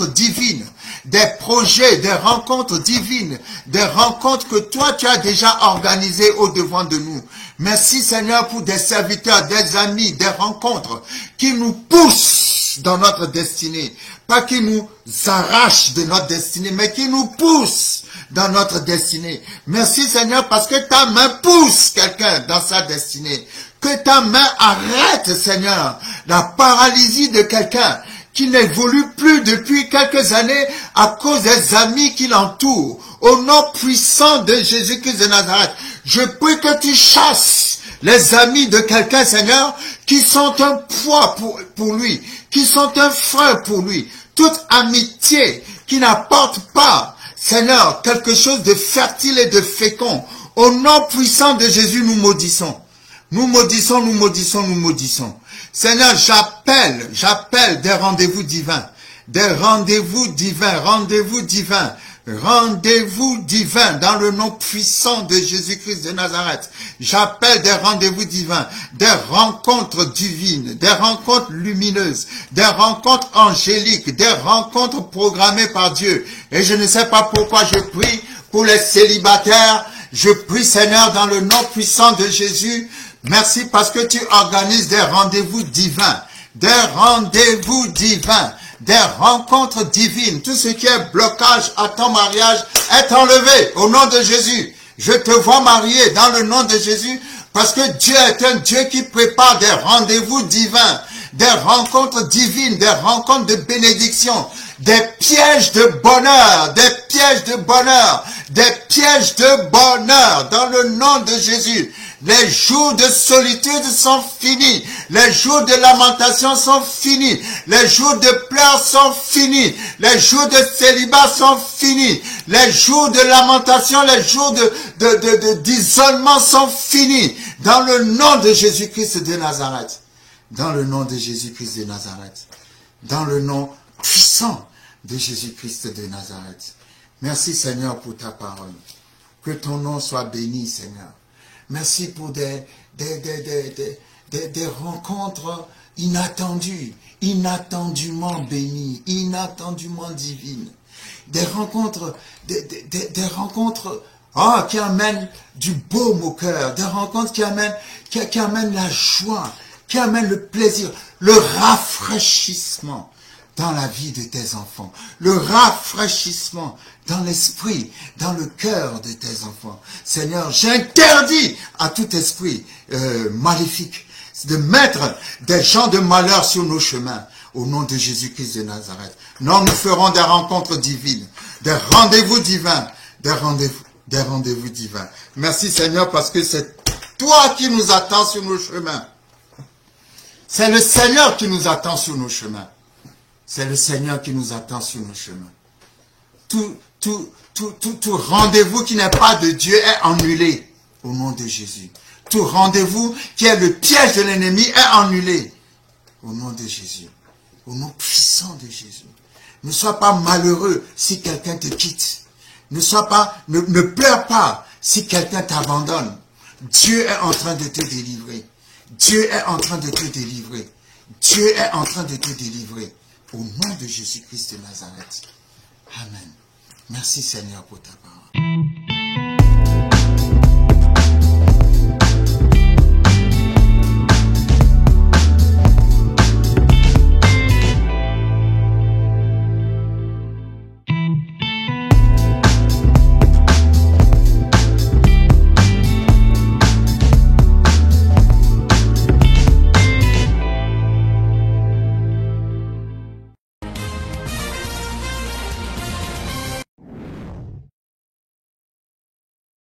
divines, des projets, des rencontres divines, des rencontres que toi tu as déjà organisées au-devant de nous. Merci Seigneur pour des serviteurs, des amis, des rencontres qui nous poussent dans notre destinée. Pas qui nous arrachent de notre destinée, mais qui nous poussent dans notre destinée. Merci Seigneur parce que ta main pousse quelqu'un dans sa destinée. Que ta main arrête, Seigneur, la paralysie de quelqu'un qui n'évolue plus depuis quelques années à cause des amis qui l'entourent. Au nom puissant de Jésus-Christ de Nazareth, je prie que tu chasses les amis de quelqu'un, Seigneur, qui sont un poids pour lui, qui sont un frein pour lui. Toute amitié qui n'apporte pas, Seigneur, quelque chose de fertile et de fécond. Au nom puissant de Jésus, nous maudissons. Nous maudissons, nous maudissons, nous maudissons. Seigneur, j'appelle des rendez-vous divins. Des rendez-vous divins, rendez-vous divins. Rendez-vous divins dans le nom puissant de Jésus-Christ de Nazareth. J'appelle des rendez-vous divins, des rencontres divines, des rencontres lumineuses, des rencontres angéliques, des rencontres programmées par Dieu. Et je ne sais pas pourquoi je prie pour les célibataires. Je prie, Seigneur, dans le nom puissant de Jésus. Merci parce que tu organises des rendez-vous divins, des rendez-vous divins, des rencontres divines. Tout ce qui est blocage à ton mariage est enlevé au nom de Jésus. Je te vois marié dans le nom de Jésus parce que Dieu est un Dieu qui prépare des rendez-vous divins, des rencontres divines, des rencontres de bénédiction, des pièges de bonheur, des pièges de bonheur, des pièges de bonheur dans le nom de Jésus. Les jours de solitude sont finis. Les jours de lamentation sont finis. Les jours de pleurs sont finis. Les jours de célibat sont finis. Les jours de lamentation, les jours d'isolement sont finis. Dans le nom de Jésus-Christ de Nazareth. Dans le nom de Jésus-Christ de Nazareth. Dans le nom puissant de Jésus-Christ de Nazareth. Merci Seigneur pour ta parole. Que ton nom soit béni Seigneur. Merci pour des rencontres inattendues, inattendument bénies, inattendument divines. Des rencontres qui amènent du baume au cœur, des rencontres qui amènent la joie, qui amènent le plaisir, le rafraîchissement dans la vie de tes enfants, le rafraîchissement dans l'esprit, dans le cœur de tes enfants. Seigneur, j'interdis à tout esprit maléfique de mettre des gens de malheur sur nos chemins, au nom de Jésus-Christ de Nazareth. Non, nous ferons des rencontres divines, des rendez-vous divins, des rendez-vous divins. Merci Seigneur, parce que c'est toi qui nous attends sur nos chemins. C'est le Seigneur qui nous attend sur nos chemins. C'est le Seigneur qui nous attend sur nos chemins. Tout rendez-vous qui n'est pas de Dieu est annulé au nom de Jésus. Tout rendez-vous qui est le piège de l'ennemi est annulé au nom de Jésus. Au nom puissant de Jésus. Ne sois pas malheureux si quelqu'un te quitte. Ne pleure pas si quelqu'un t'abandonne. Dieu est en train de te délivrer. Dieu est en train de te délivrer. Dieu est en train de te délivrer. Au nom de Jésus-Christ de Nazareth. Amen. Merci Seigneur pour ta parole.